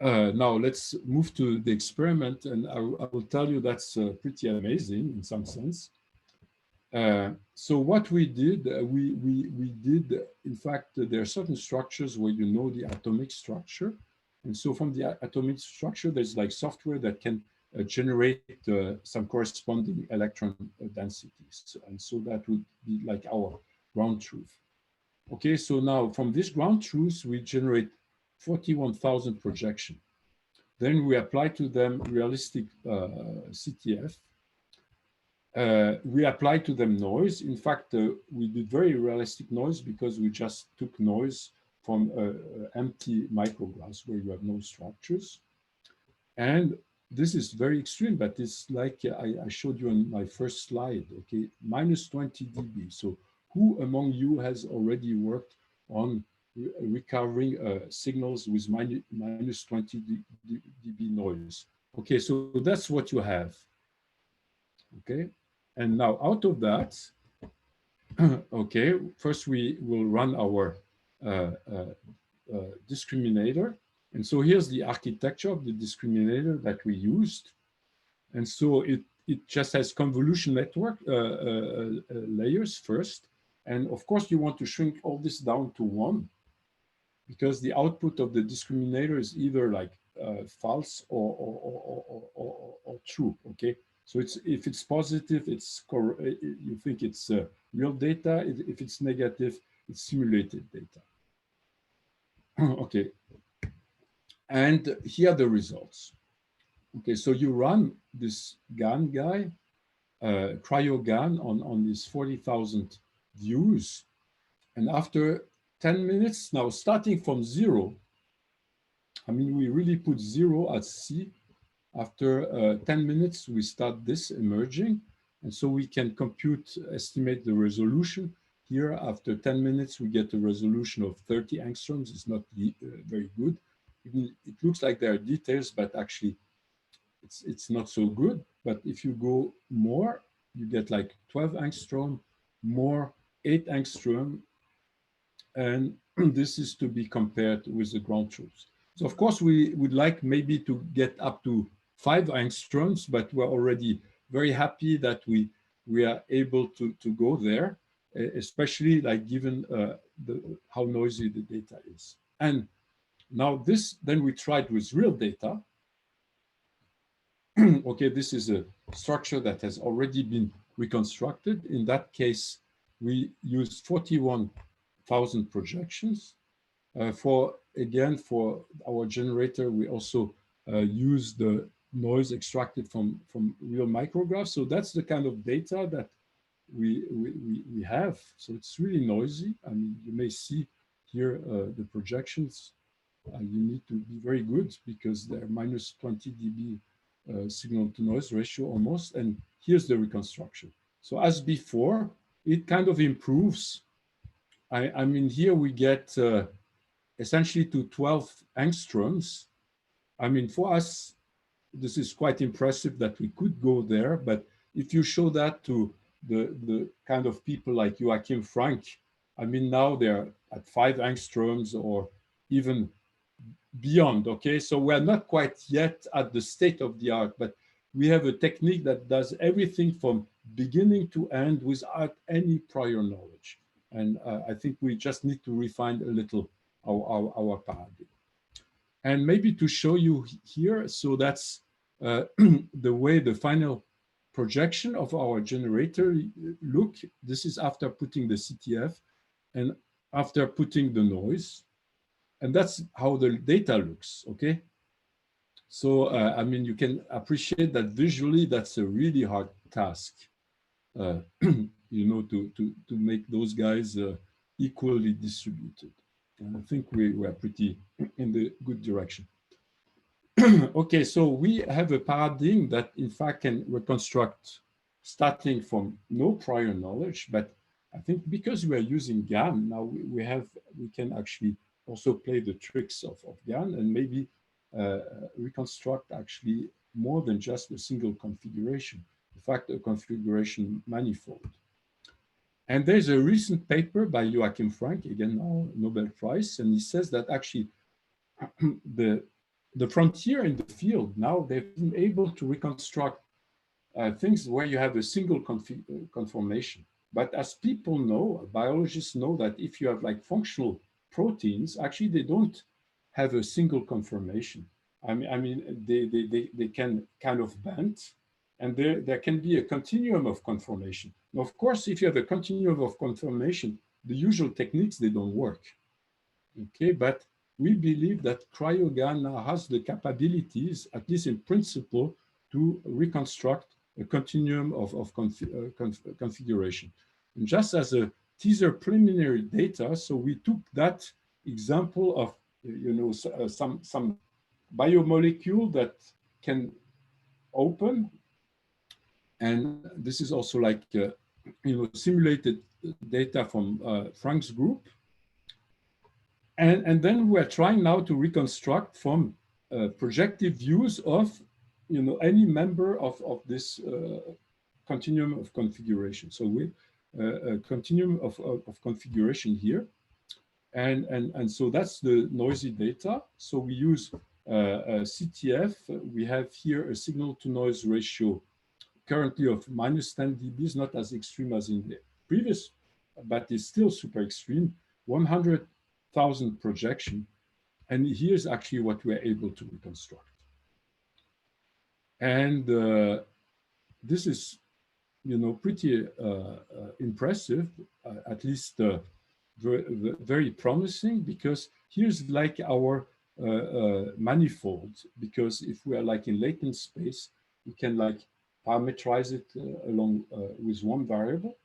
Speaker 1: Now let's move to the experiment, and I will tell you that's pretty amazing in some sense. So what we did, we did, in fact, there are certain structures where you know the atomic structure. And so from the atomic structure, there's like software that can generate some corresponding electron densities. And so that would be like our ground truth. Okay, so now from this ground truth, we generate 41,000 projections. Then we apply to them realistic CTF. We apply to them noise. In fact, we did very realistic noise because we just took noise from empty microglass where you have no structures. And this is very extreme, but it's like I showed you on my first slide, okay, minus 20 dB. So who among you has already worked on recovering signals with minus 20 dB noise? Okay, so that's what you have. Okay, and now out of that, okay, first we will run our discriminator. And so here's the architecture of the discriminator that we used. And so it just has convolution network layers first. And of course, you want to shrink all this down to 1, because the output of the discriminator is either like false or true, okay? So if it's positive, you think it's real data. If it's negative, it's simulated data. Okay, and here are the results. Okay, so you run this GAN guy, CryoGAN, on these 40,000 views, and after 10 minutes, now starting from 0, I mean, we really put 0 at C. After 10 minutes, we start this emerging. And so we can estimate the resolution. Here, after 10 minutes, we get a resolution of 30 angstroms. It's not very good. It looks like there are details, but actually it's not so good. But if you go more, you get like 12 angstrom, more 8 angstrom, and this is to be compared with the ground truth. So of course, we would like maybe to get up to 5 angstroms, but we're already very happy that we are able to go there, especially like given how noisy the data is. And now this, then we tried with real data. Okay, this is a structure that has already been reconstructed. In that case, we used 41,000 projections. For our generator, we also use the noise extracted from real micrographs. So that's the kind of data that we have. So it's really noisy. I mean, you may see here the projections. You need to be very good because they're minus 20 dB signal to noise ratio almost. And here's the reconstruction. So as before, it kind of improves. I mean, here we get essentially to 12 angstroms. I mean, for us, this is quite impressive that we could go there. But if you show that to the kind of people like Joachim Frank, I mean, now they're at 5 angstroms or even beyond, okay? So we're not quite yet at the state of the art, but we have a technique that does everything from beginning to end without any prior knowledge. And I think we just need to refine a little our paradigm. And maybe to show you here, so that's the way the final projection of our generator look. This is after putting the CTF and after putting the noise. And that's how the data looks, okay? So, I mean, you can appreciate that visually, that's a really hard task, you know, to make those guys equally distributed. And I think we are pretty in the good direction. Okay, so we have a paradigm that in fact can reconstruct starting from no prior knowledge, but I think because we are using GAN, now we can actually also play the tricks of GAN and maybe reconstruct actually more than just a single configuration. In fact, a configuration manifold. And there's a recent paper by Joachim Frank, again, now Nobel Prize, and he says that actually the frontier in the field, now they've been able to reconstruct things where you have a single conformation. But as people know, biologists know that if you have like functional proteins, actually they don't have a single conformation. I mean they can kind of bend, and there can be a continuum of conformation. Now, of course, if you have a continuum of conformation, the usual techniques, they don't work. Okay, but we believe that CryoGAN now has the capabilities, at least in principle, to reconstruct a continuum of configuration. And just as a teaser preliminary data, so we took that example of, you know, some biomolecule that can open. And this is also like, you know, simulated data from Frank's group. And then we're trying now to reconstruct from projective views of, you know, any member of this continuum of configuration. So we a continuum of configuration here. And so that's the noisy data. So we use CTF. We have here a signal to noise ratio currently of minus 10 dB, not as extreme as in the previous, but it's still super extreme, 100,000 projection. And here's actually what we're able to reconstruct. And this is, you know, pretty impressive, at least very promising, because here's like our manifold, because if we are like in latent space, we can like parameterize it along with one variable.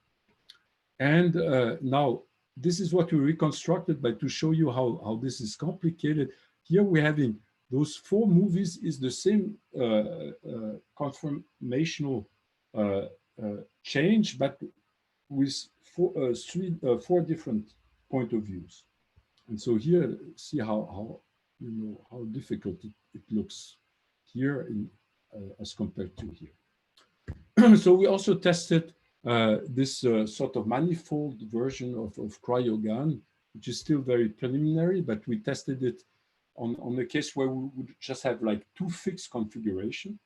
Speaker 1: And now this is what we reconstructed, but to show you how this is complicated, here we're having those 4 movies is the same conformational change, but with 4 different point of views. And so here, see how you know how difficult it looks here in, as compared to here. So we also tested this sort of manifold version of CryoGAN, which is still very preliminary, but we tested it on a case where we would just have like two fixed configuration,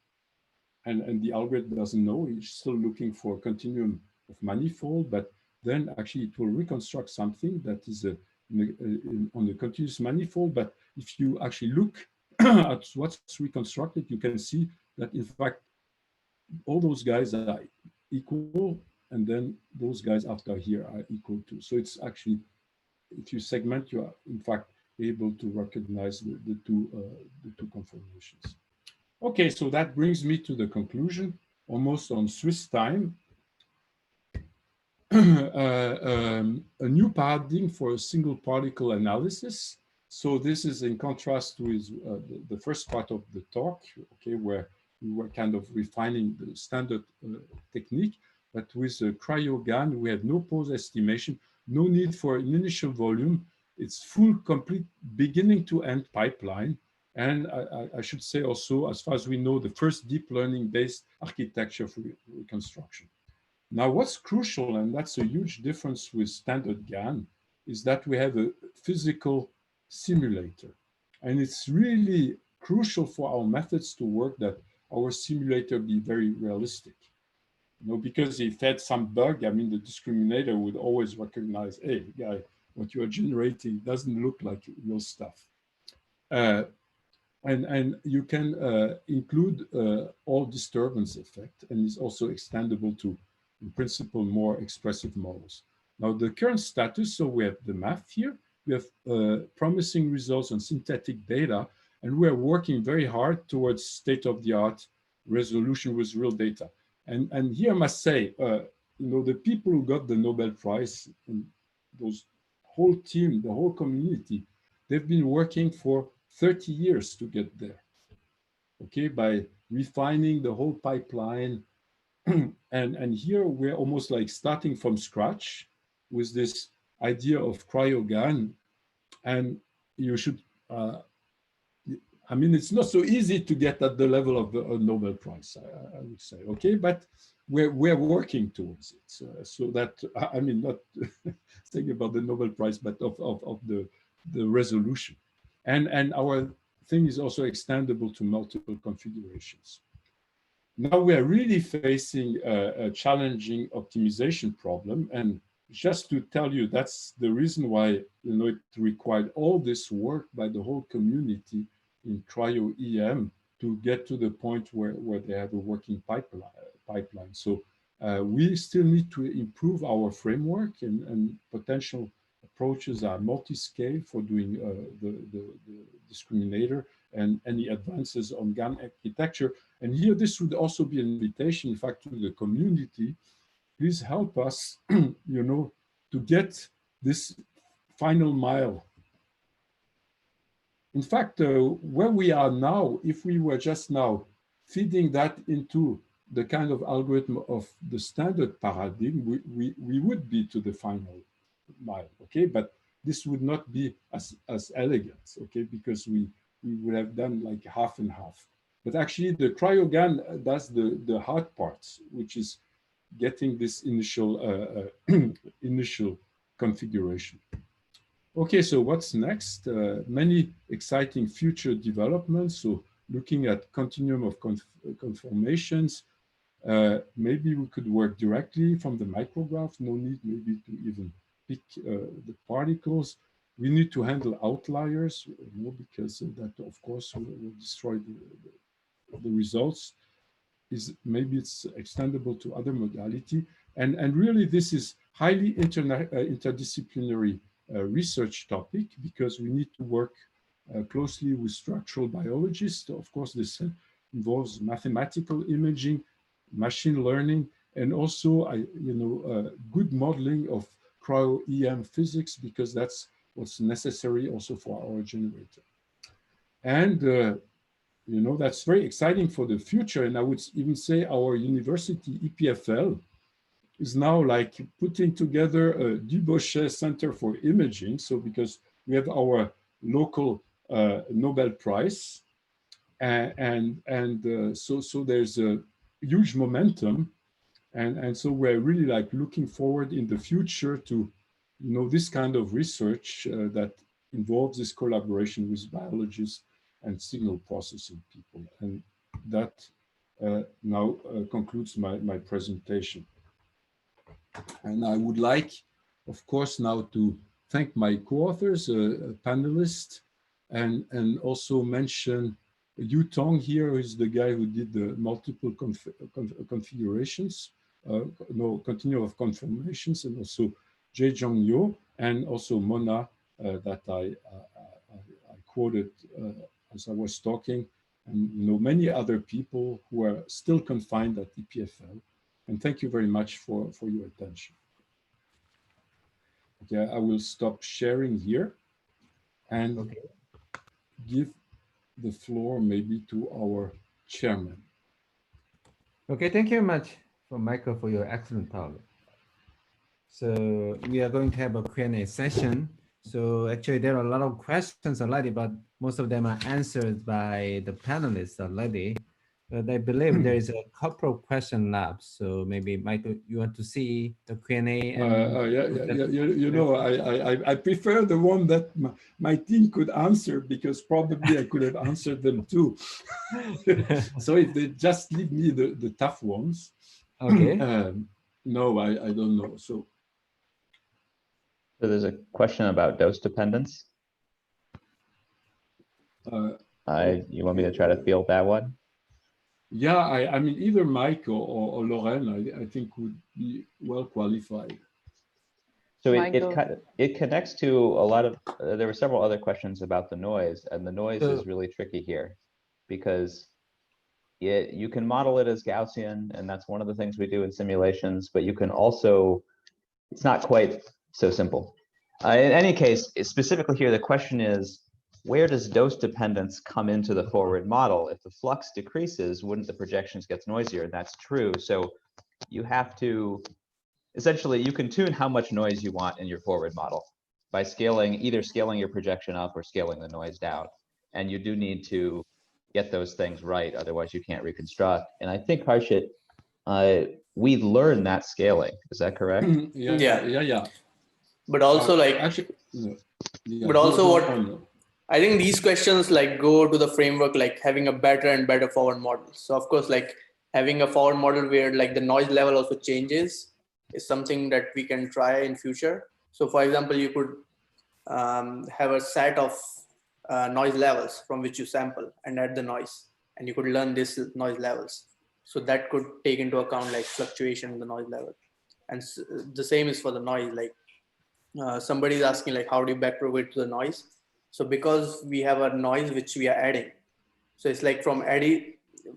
Speaker 1: and the algorithm doesn't know, it's still looking for a continuum of manifold, but then actually it will reconstruct something that is on the continuous manifold. But if you actually look at what's reconstructed, you can see that in fact all those guys are equal, and then those guys after here are equal too. So it's actually, if you segment, you are in fact able to recognize the two conformations. Okay, so that brings me to the conclusion, almost on Swiss time. A new paradigm for a single particle analysis. So this is in contrast with the first part of the talk, okay, where we were kind of refining the standard technique, but with the CryoGAN, we have no pose estimation, no need for an initial volume. It's full, complete, beginning to end pipeline. And I should say also, as far as we know, the first deep learning-based architecture for reconstruction. Now, what's crucial, and that's a huge difference with standard GAN, is that we have a physical simulator. And it's really crucial for our methods to work that our simulator be very realistic. You know, because if had some bug, I mean, the discriminator would always recognize, hey, guy, what you are generating doesn't look like real stuff. And you can include all disturbance effect, and it's also extendable to, in principle, more expressive models. Now, the current status, so we have the math here, we have promising results on synthetic data, and we are working very hard towards state-of-the-art resolution with real data. And here I must say, you know, the people who got the Nobel Prize, and those whole team, the whole community, they've been working for 30 years to get there, okay, by refining the whole pipeline. And here we're almost like starting from scratch with this idea of CryoGAN. And you should, I mean, it's not so easy to get at the level of the Nobel Prize, I would say, okay, but we're working towards it. So that, I mean, not saying about the Nobel Prize, but of the resolution. And our thing is also extendable to multiple configurations. Now we are really facing a challenging optimization problem. And just to tell you, that's the reason why, you know, it required all this work by the whole community in cryo-EM to get to the point where they have a working pipeline. So we still need to improve our framework, and potential approaches are multi-scale for doing the discriminator and any advances on GAN architecture. And here, this would also be an invitation, in fact, to the community. Please help us, you know, to get this final mile. In fact, where we are now, if we were just now feeding that into the kind of algorithm of the standard paradigm, we would be to the final mile, okay? But this would not be as elegant, okay? Because we would have done like half and half. But actually, the CryoGAN does the hard parts, which is getting this initial initial configuration. Okay, so what's next? Many exciting future developments. So looking at continuum of conformations, maybe we could work directly from the micrograph. No need maybe to even pick the particles. We need to handle outliers, you know, because that, of course, will destroy the results. Maybe it's extendable to other modality. And really, this is highly interdisciplinary research topic, because we need to work closely with structural biologists. Of course, this involves mathematical imaging, machine learning, and also, you know, good modeling of cryo-EM physics, because that's what's necessary also for our generator. And you know, that's very exciting for the future. And I would even say our university, EPFL, is now like putting together a Dubochet Center for Imaging. So because we have our local Nobel Prize, so there's a huge momentum And so we're really like looking forward in the future to, this kind of research that involves this collaboration with biologists and signal processing people. And that now concludes my presentation. And I would like, of course, now to thank my co-authors, panelists, and also mention Yu Tong here, who is the guy who did the multiple configurations, continuum of conformations, and also Jae-Jong Yo, and also Mona that I quoted as I was talking, and many other people who are still confined at EPFL. And thank you very much for your attention. Okay, I will stop sharing here and give the floor maybe to our chairman.
Speaker 2: Okay, thank you very much, Michael, for your excellent talk. So we are going to have a Q&A session. So actually there are a lot of questions already, but most of them are answered by the panelists already. But I believe there is a couple of questions left. So maybe Michael, you want to see the Q&A?
Speaker 1: I prefer the one that my team could answer, because probably I could have answered them too. So if they just leave me the tough ones.
Speaker 2: Okay.
Speaker 1: No, I don't know. So
Speaker 3: there's a question about dose dependence. You want me to try to field that one?
Speaker 1: Yeah, I mean, either Mike or Lorraine, I think would be well qualified.
Speaker 3: So it connects to a lot of, there were several other questions about the noise, and the noise is really tricky here, because you can model it as Gaussian, and that's one of the things we do in simulations, but you can also, it's not quite so simple. In any case, specifically here, the question is, where does dose dependence come into the forward model? If the flux decreases, wouldn't the projections get noisier? That's true. So you have to, essentially, you can tune how much noise you want in your forward model by scaling, either scaling your projection up or scaling the noise down. And you do need to get those things right, otherwise you can't reconstruct. And I think, Harshit, we learned that scaling. Is that correct?
Speaker 1: Yeah.
Speaker 4: But also I think these questions go to the framework, having a better and better forward model. So of course, having a forward model where the noise level also changes is something that we can try in future. So for example, you could have a set of noise levels from which you sample and add the noise, and you could learn these noise levels. So that could take into account fluctuation in the noise level. And the same is for the noise. Somebody is asking how do you backpropagate to the noise? So because we have a noise which we are adding, so it's from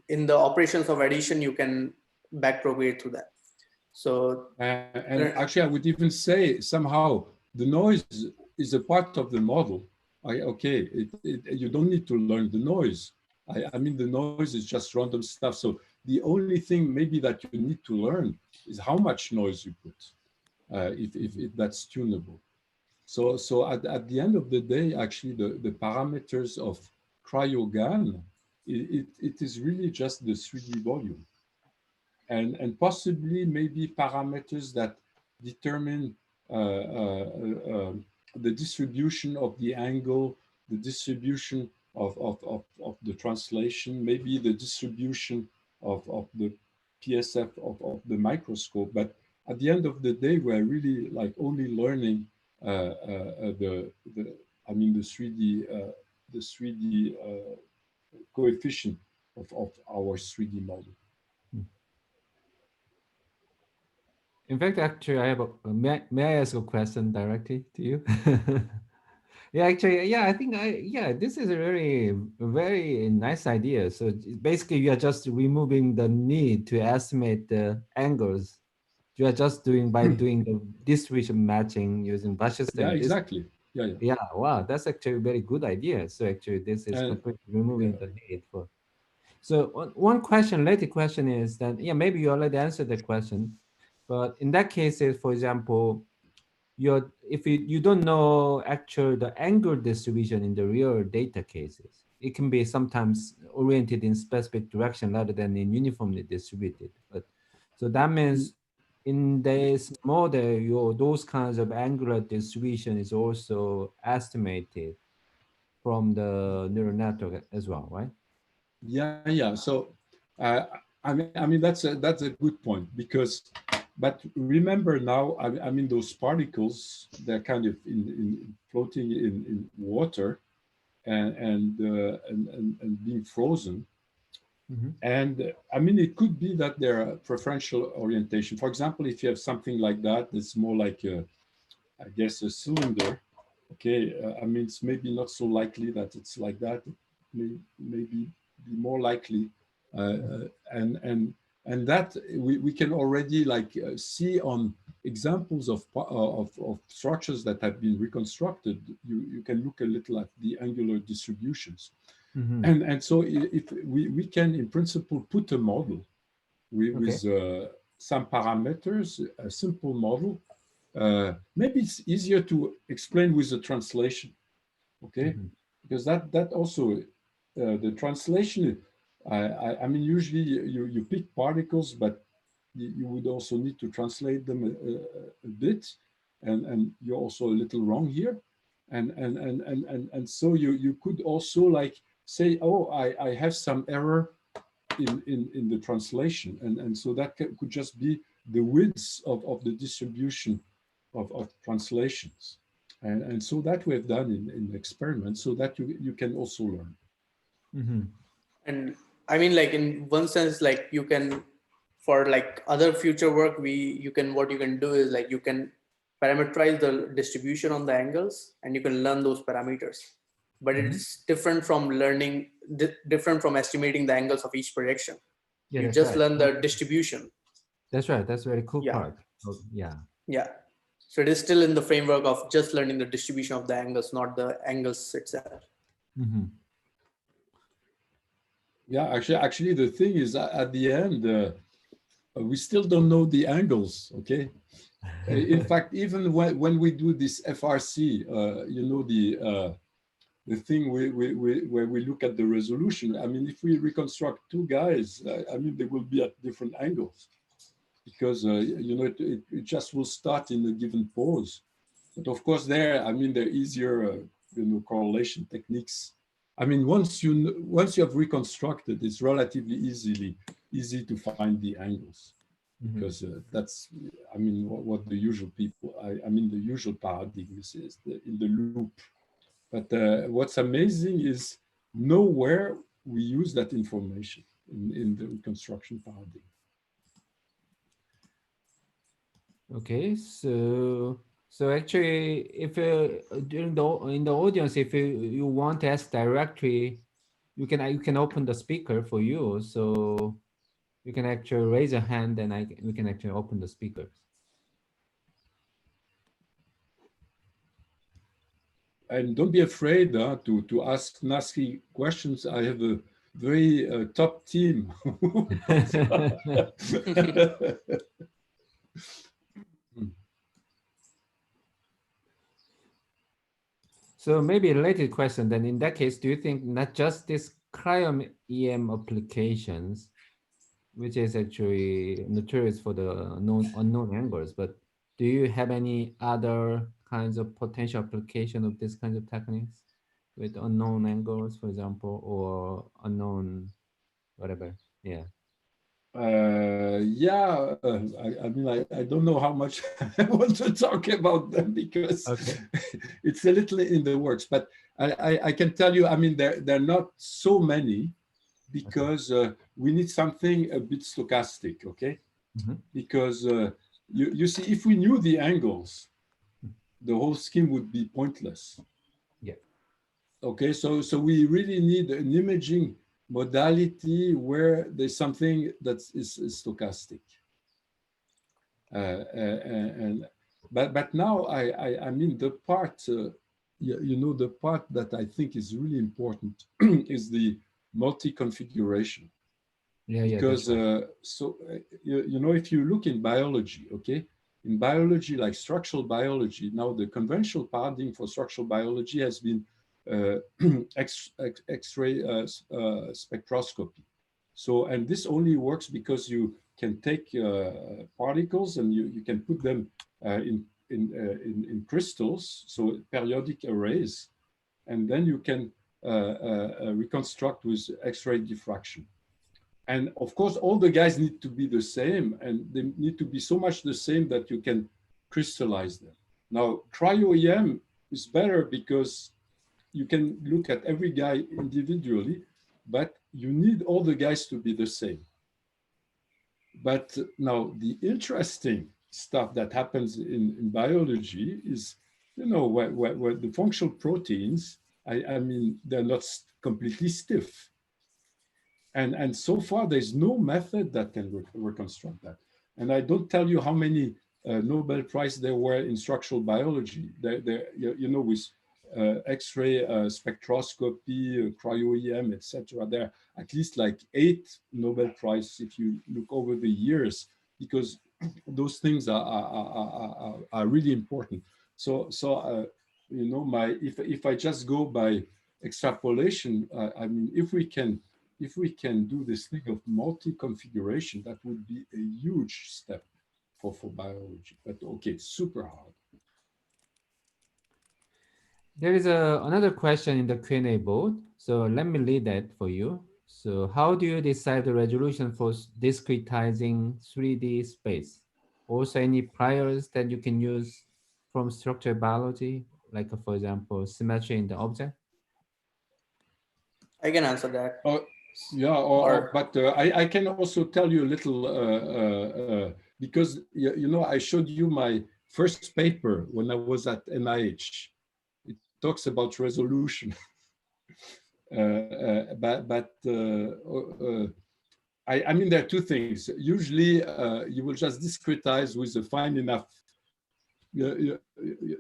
Speaker 4: in the operations of addition, you can backpropagate to that. So
Speaker 1: and actually, I would even say somehow the noise is a part of the model. You don't need to learn the noise. I mean, the noise is just random stuff. So the only thing maybe that you need to learn is how much noise you put, if that's tunable. So at the end of the day, actually, the parameters of CryoGAN, it is really just the 3D volume. And possibly maybe parameters that determine the distribution of the angle, the distribution of the translation, maybe the distribution of the PSF of the microscope. But at the end of the day, we're really only learning the 3D coefficient of our 3D model.
Speaker 2: In fact, actually, I have may I ask a question directly to you? I think this is a very nice idea. So basically, you are just removing the need to estimate the angles. You are just doing the distribution matching using Bash's.
Speaker 1: Yeah, exactly. Yeah.
Speaker 2: Wow, that's actually a very good idea. So actually, this is completely removing the need for. So one related question is that maybe you already answered the question, but in that case, for example, if you don't know actually the angle distribution in the real data cases, it can be sometimes oriented in specific direction rather than in uniformly distributed. But So that means in this model, those kinds of angular distribution is also estimated from the neural network as well, right?
Speaker 1: Yeah. So, I mean that's a good point, because, but remember now, I mean those particles, they're kind of floating in water and being frozen.
Speaker 2: Mm-hmm.
Speaker 1: And I mean, it could be that there are preferential orientation. For example, if you have something like that, it's more like I guess a cylinder. Okay, I mean, it's maybe not so likely that it's like that. It maybe be more likely, and that we can already like see on examples of structures that have been reconstructed. You can look a little at the angular distributions.
Speaker 2: Mm-hmm.
Speaker 1: And so if we can, in principle, put a model with some parameters, a simple model. Maybe it's easier to explain with the translation, okay?
Speaker 2: Mm-hmm.
Speaker 1: Because that also, the translation, I mean, usually you pick particles, but you would also need to translate them a bit, and you're also a little wrong here. And so you could also like say, oh, I have some error in the translation, and so that could just be the width of the distribution of translations, and so that we have done in experiments, so that you can also learn.
Speaker 2: Mm-hmm.
Speaker 4: And I mean, like in one sense, like you can, for like other future work, what you can do is like you can parameterize the distribution on the angles, and you can learn those parameters. But
Speaker 2: Mm-hmm.
Speaker 4: it's different from estimating the angles of each projection.
Speaker 2: Yeah,
Speaker 4: you
Speaker 2: that's
Speaker 4: just
Speaker 2: right.
Speaker 4: learn the distribution.
Speaker 2: That's right. That's a very cool
Speaker 4: Yeah.
Speaker 2: part. Oh, yeah.
Speaker 4: Yeah. So it is still in the framework of just learning the distribution of the angles, not the angles itself.
Speaker 2: Mm-hmm.
Speaker 1: Yeah, actually, the thing is, at the end, we still don't know the angles. Okay. In fact, even when we do this FRC, you know, the thing where we look at the resolution. I mean, if we reconstruct two guys, I mean, they will be at different angles, because you know, it just will start in a given pose. But of course, I mean, there are easier you know, correlation techniques. I mean, once you have reconstructed, it's relatively easy to find the angles, because that's, I mean, what the usual people, I mean, the usual paradigm is in the loop. But what's amazing is nowhere we use that information in the reconstruction paradigm.
Speaker 2: Okay, so actually, if in the audience, if you want to ask directly, you can open the speaker for you, so you can actually raise a hand, and we can actually open the speakers.
Speaker 1: And don't be afraid to ask nasty questions. I have a very top team.
Speaker 2: So maybe a related question then. In that case, do you think not just this cryo-EM applications, which is actually notorious for the unknown angles, but do you have any other kinds of potential application of this kind of techniques with unknown angles, for example, or unknown whatever? Yeah.
Speaker 1: Yeah, I mean, I don't know how much I want to talk about them, because it's a little in the works. But I can tell you, I mean, there are not so many, because we need something a bit stochastic, okay? Because you see, if we knew the angles, the whole scheme would be pointless.
Speaker 2: Yeah.
Speaker 1: Okay, so we really need an imaging modality where there's something that is stochastic. But now I mean, the part you know, the part that I think is really important is the multi-configuration.
Speaker 2: Yeah,
Speaker 1: because
Speaker 2: right.
Speaker 1: you know, if you look in biology, okay, in biology, like structural biology, now the conventional paradigm for structural biology has been X-ray spectroscopy. So, and this only works because you can take particles and you can put them in crystals, so periodic arrays, and then you can reconstruct with X-ray diffraction. And of course, all the guys need to be the same, and they need to be so much the same that you can crystallize them. Now, cryo-EM is better because you can look at every guy individually, but you need all the guys to be the same. But now the interesting stuff that happens in biology is, you know, where the functional proteins, I mean, they're not completely stiff. And so far, there's no method that can reconstruct that. And I don't tell you how many Nobel Prize there were in structural biology. You know, with X-ray spectroscopy, cryo-EM, etc. There are at least like 8 Nobel Prizes if you look over the years, because those things are really important. So you know, if I just go by extrapolation, I mean, if we can do this thing of multi-configuration, that would be a huge step for biology. But okay, it's super hard.
Speaker 2: There is another question in the Q&A board. So let me read that for you. So how do you decide the resolution for discretizing 3D space? Also any priors that you can use from structural biology, like for example, symmetry in the object?
Speaker 4: I can answer that.
Speaker 1: Yeah, but I can also tell you a little, because, you know, I showed you my first paper when I was at NIH. It talks about resolution. I mean, there are two things. Usually, you will just discretize with a fine enough. You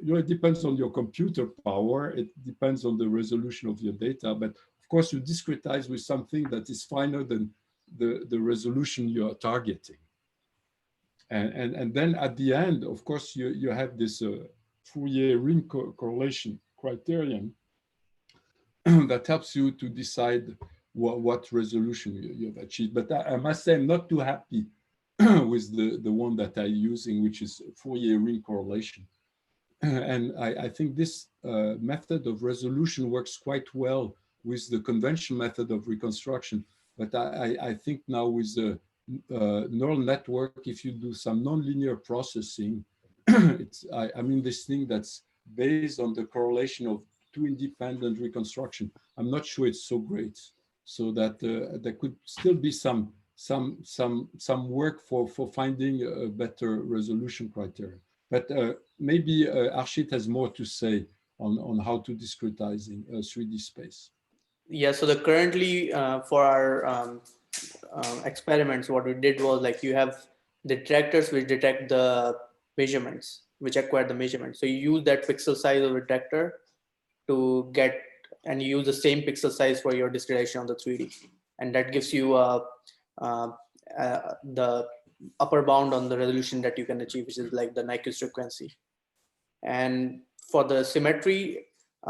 Speaker 1: know, it depends on your computer power. It depends on the resolution of your data. But of course, you discretize with something that is finer than the resolution you are targeting. And then at the end, of course, you have this Fourier ring correlation criterion that helps you to decide what resolution you have achieved. But I must say, I'm not too happy with the one that I'm using, which is Fourier ring correlation. And I think this method of resolution works quite well with the conventional method of reconstruction. But I think now with the neural network, if you do some nonlinear processing, I mean, this thing that's based on the correlation of 2 independent reconstruction, I'm not sure it's so great. So that there could still be some work for finding a better resolution criteria. But maybe Arshit has more to say on how to discretizing 3D space.
Speaker 4: Yeah, so currently for our experiments, what we did was, like, you have detectors which detect the measurements, which acquire the measurements. So you use that pixel size of the detector to get, and you use the same pixel size for your discretization on the 3D. And that gives you the upper bound on the resolution that you can achieve, which is like the Nyquist frequency. And for the symmetry,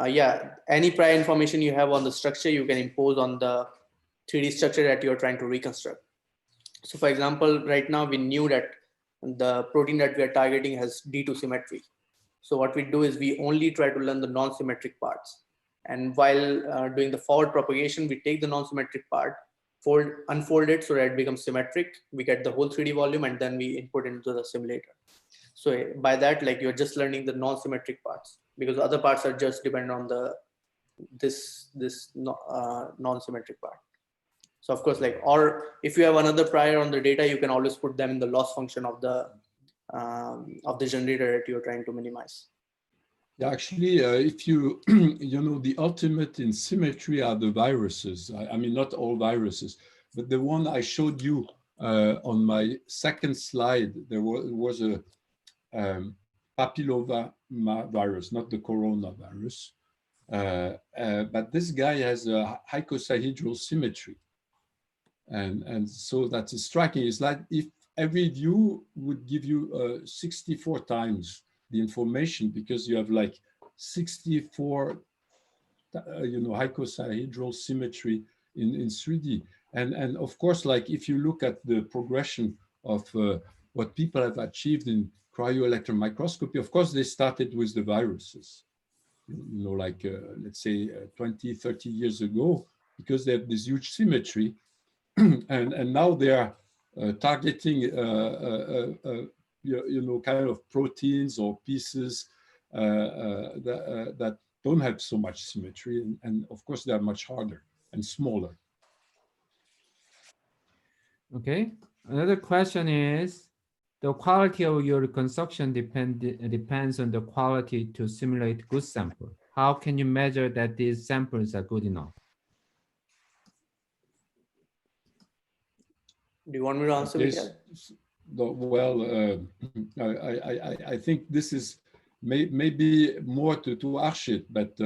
Speaker 4: yeah, any prior information you have on the structure, you can impose on the 3D structure that you're trying to reconstruct. So for example, right now we knew that the protein that we are targeting has D2 symmetry. So what we do is we only try to learn the non-symmetric parts. And while doing the forward propagation, we take the non-symmetric part, unfold it so that it becomes symmetric. We get the whole 3D volume, and then we input into the simulator. So by that, like, you're just learning the non-symmetric parts, because the other parts are just dependent on this non-symmetric part. So of course, like, or if you have another prior on the data, you can always put them in the loss function of the generator that you're trying to minimize.
Speaker 1: Yeah, actually, if you, you know, the ultimate in symmetry are the viruses. I mean, not all viruses, but the one I showed you on my second slide, there was a papilloma virus, not the coronavirus. But this guy has a icosahedral symmetry. And so that's striking. It's like if every view would give you 64 times the information, because you have like 64 you know, icosahedral symmetry in 3D. And of course, like, if you look at the progression of what people have achieved in cryo-electron microscopy. Of course, they started with the viruses, you know, like let's say 20, 30 years ago, because they have this huge symmetry. and now they are targeting, you know, kind of proteins or pieces that don't have so much symmetry. And of course, they are much harder and smaller.
Speaker 2: Okay. Another question is, the quality of your reconstruction depends on the quality to simulate good sample. How can you measure that these samples are good enough?
Speaker 4: Do you want me to answer, Miguel?
Speaker 1: Well, I think this is maybe more to Arshit, but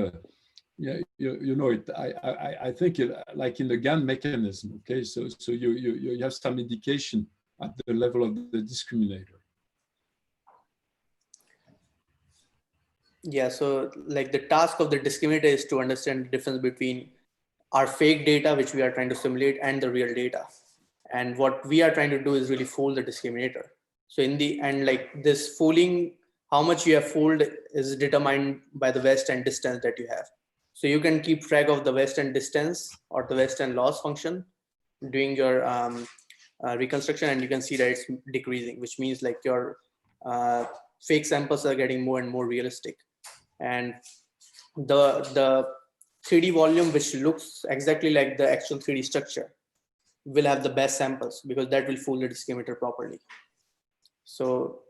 Speaker 1: yeah, you know, I think like in the GAN mechanism, okay, so you have some indication at the level of the discriminator.
Speaker 4: Yeah, so like the task of the discriminator is to understand the difference between our fake data, which we are trying to simulate, and the real data. And what we are trying to do is really fool the discriminator. So in the end, like this fooling, how much you have fooled is determined by the Western distance that you have. So you can keep track of the Western distance or the Western loss function doing your reconstruction, and you can see that it's decreasing, which means like your fake samples are getting more and more realistic. And the 3D volume, which looks exactly like the actual 3D structure, will have the best samples because that will fool the discriminator properly. So,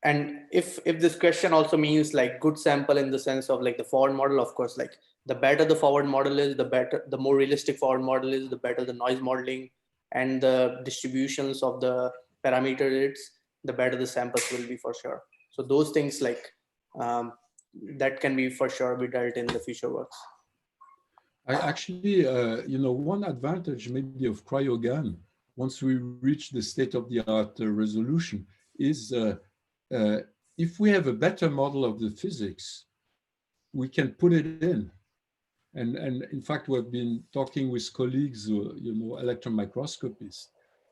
Speaker 4: and if this question also means like good sample in the sense of like the forward model, of course, like the better the forward model is, the more realistic forward model is, the better the noise modeling and the distributions of the parameters, the better the samples will be for sure. So those things like that can be for sure be dealt in the future works.
Speaker 1: I actually, you know, one advantage maybe of CryoGAN, once we reach the state-of-the-art resolution, is if we have a better model of the physics, we can put it in. And in fact, we've been talking with colleagues, you know, electron microscopists,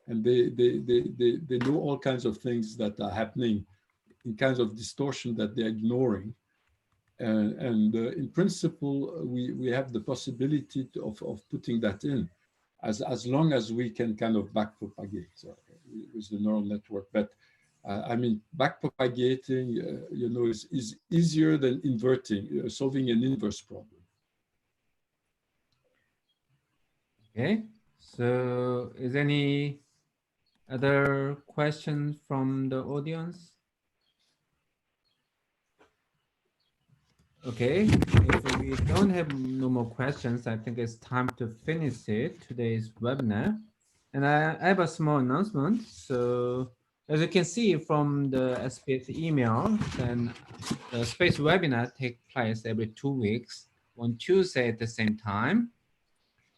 Speaker 1: and they know all kinds of things that are happening in kinds of distortion that they're ignoring. And in principle, we have the possibility of putting that in, as long as we can kind of backpropagate with the neural network. But I mean, backpropagating, you know, is easier than inverting, solving an inverse problem.
Speaker 2: Okay. So, is any other questions from the audience? Okay, if we don't have no more questions, I think it's time to finish today's webinar. And I have a small announcement. So as you can see from the SPS email, then the space webinar takes place every 2 weeks on Tuesday at the same time.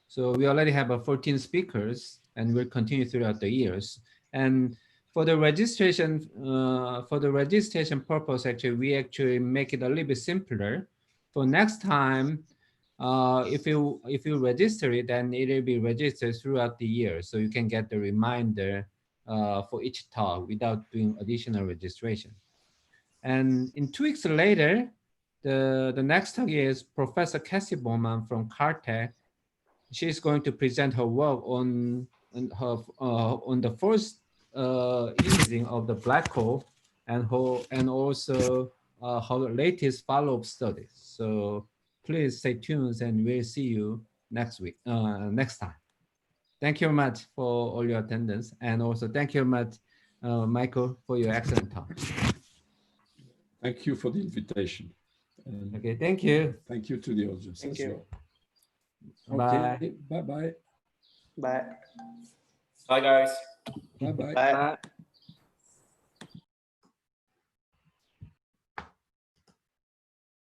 Speaker 2: So we already have 14 speakers and we'll continue throughout the years. And for the registration purpose, actually, we actually make it a little bit simpler. For next time, if you register it, then it will be registered throughout the year, so you can get the reminder for each talk without doing additional registration. And in 2 weeks later, the next talk is Professor Cassie Bowman from Caltech. She's going to present her work on the first imaging of the black hole and also her latest follow-up studies. So please stay tuned, and we'll see you next week, next time. Thank you very much for all your attendance, and also thank you very much, Michael, for your excellent talk.
Speaker 1: Thank you for the invitation.
Speaker 2: Okay, thank you.
Speaker 1: Thank you to the audience as well.
Speaker 2: Bye.
Speaker 1: Okay, bye-bye.
Speaker 4: Bye.
Speaker 5: Bye, guys.
Speaker 1: Bye-bye.
Speaker 4: Bye.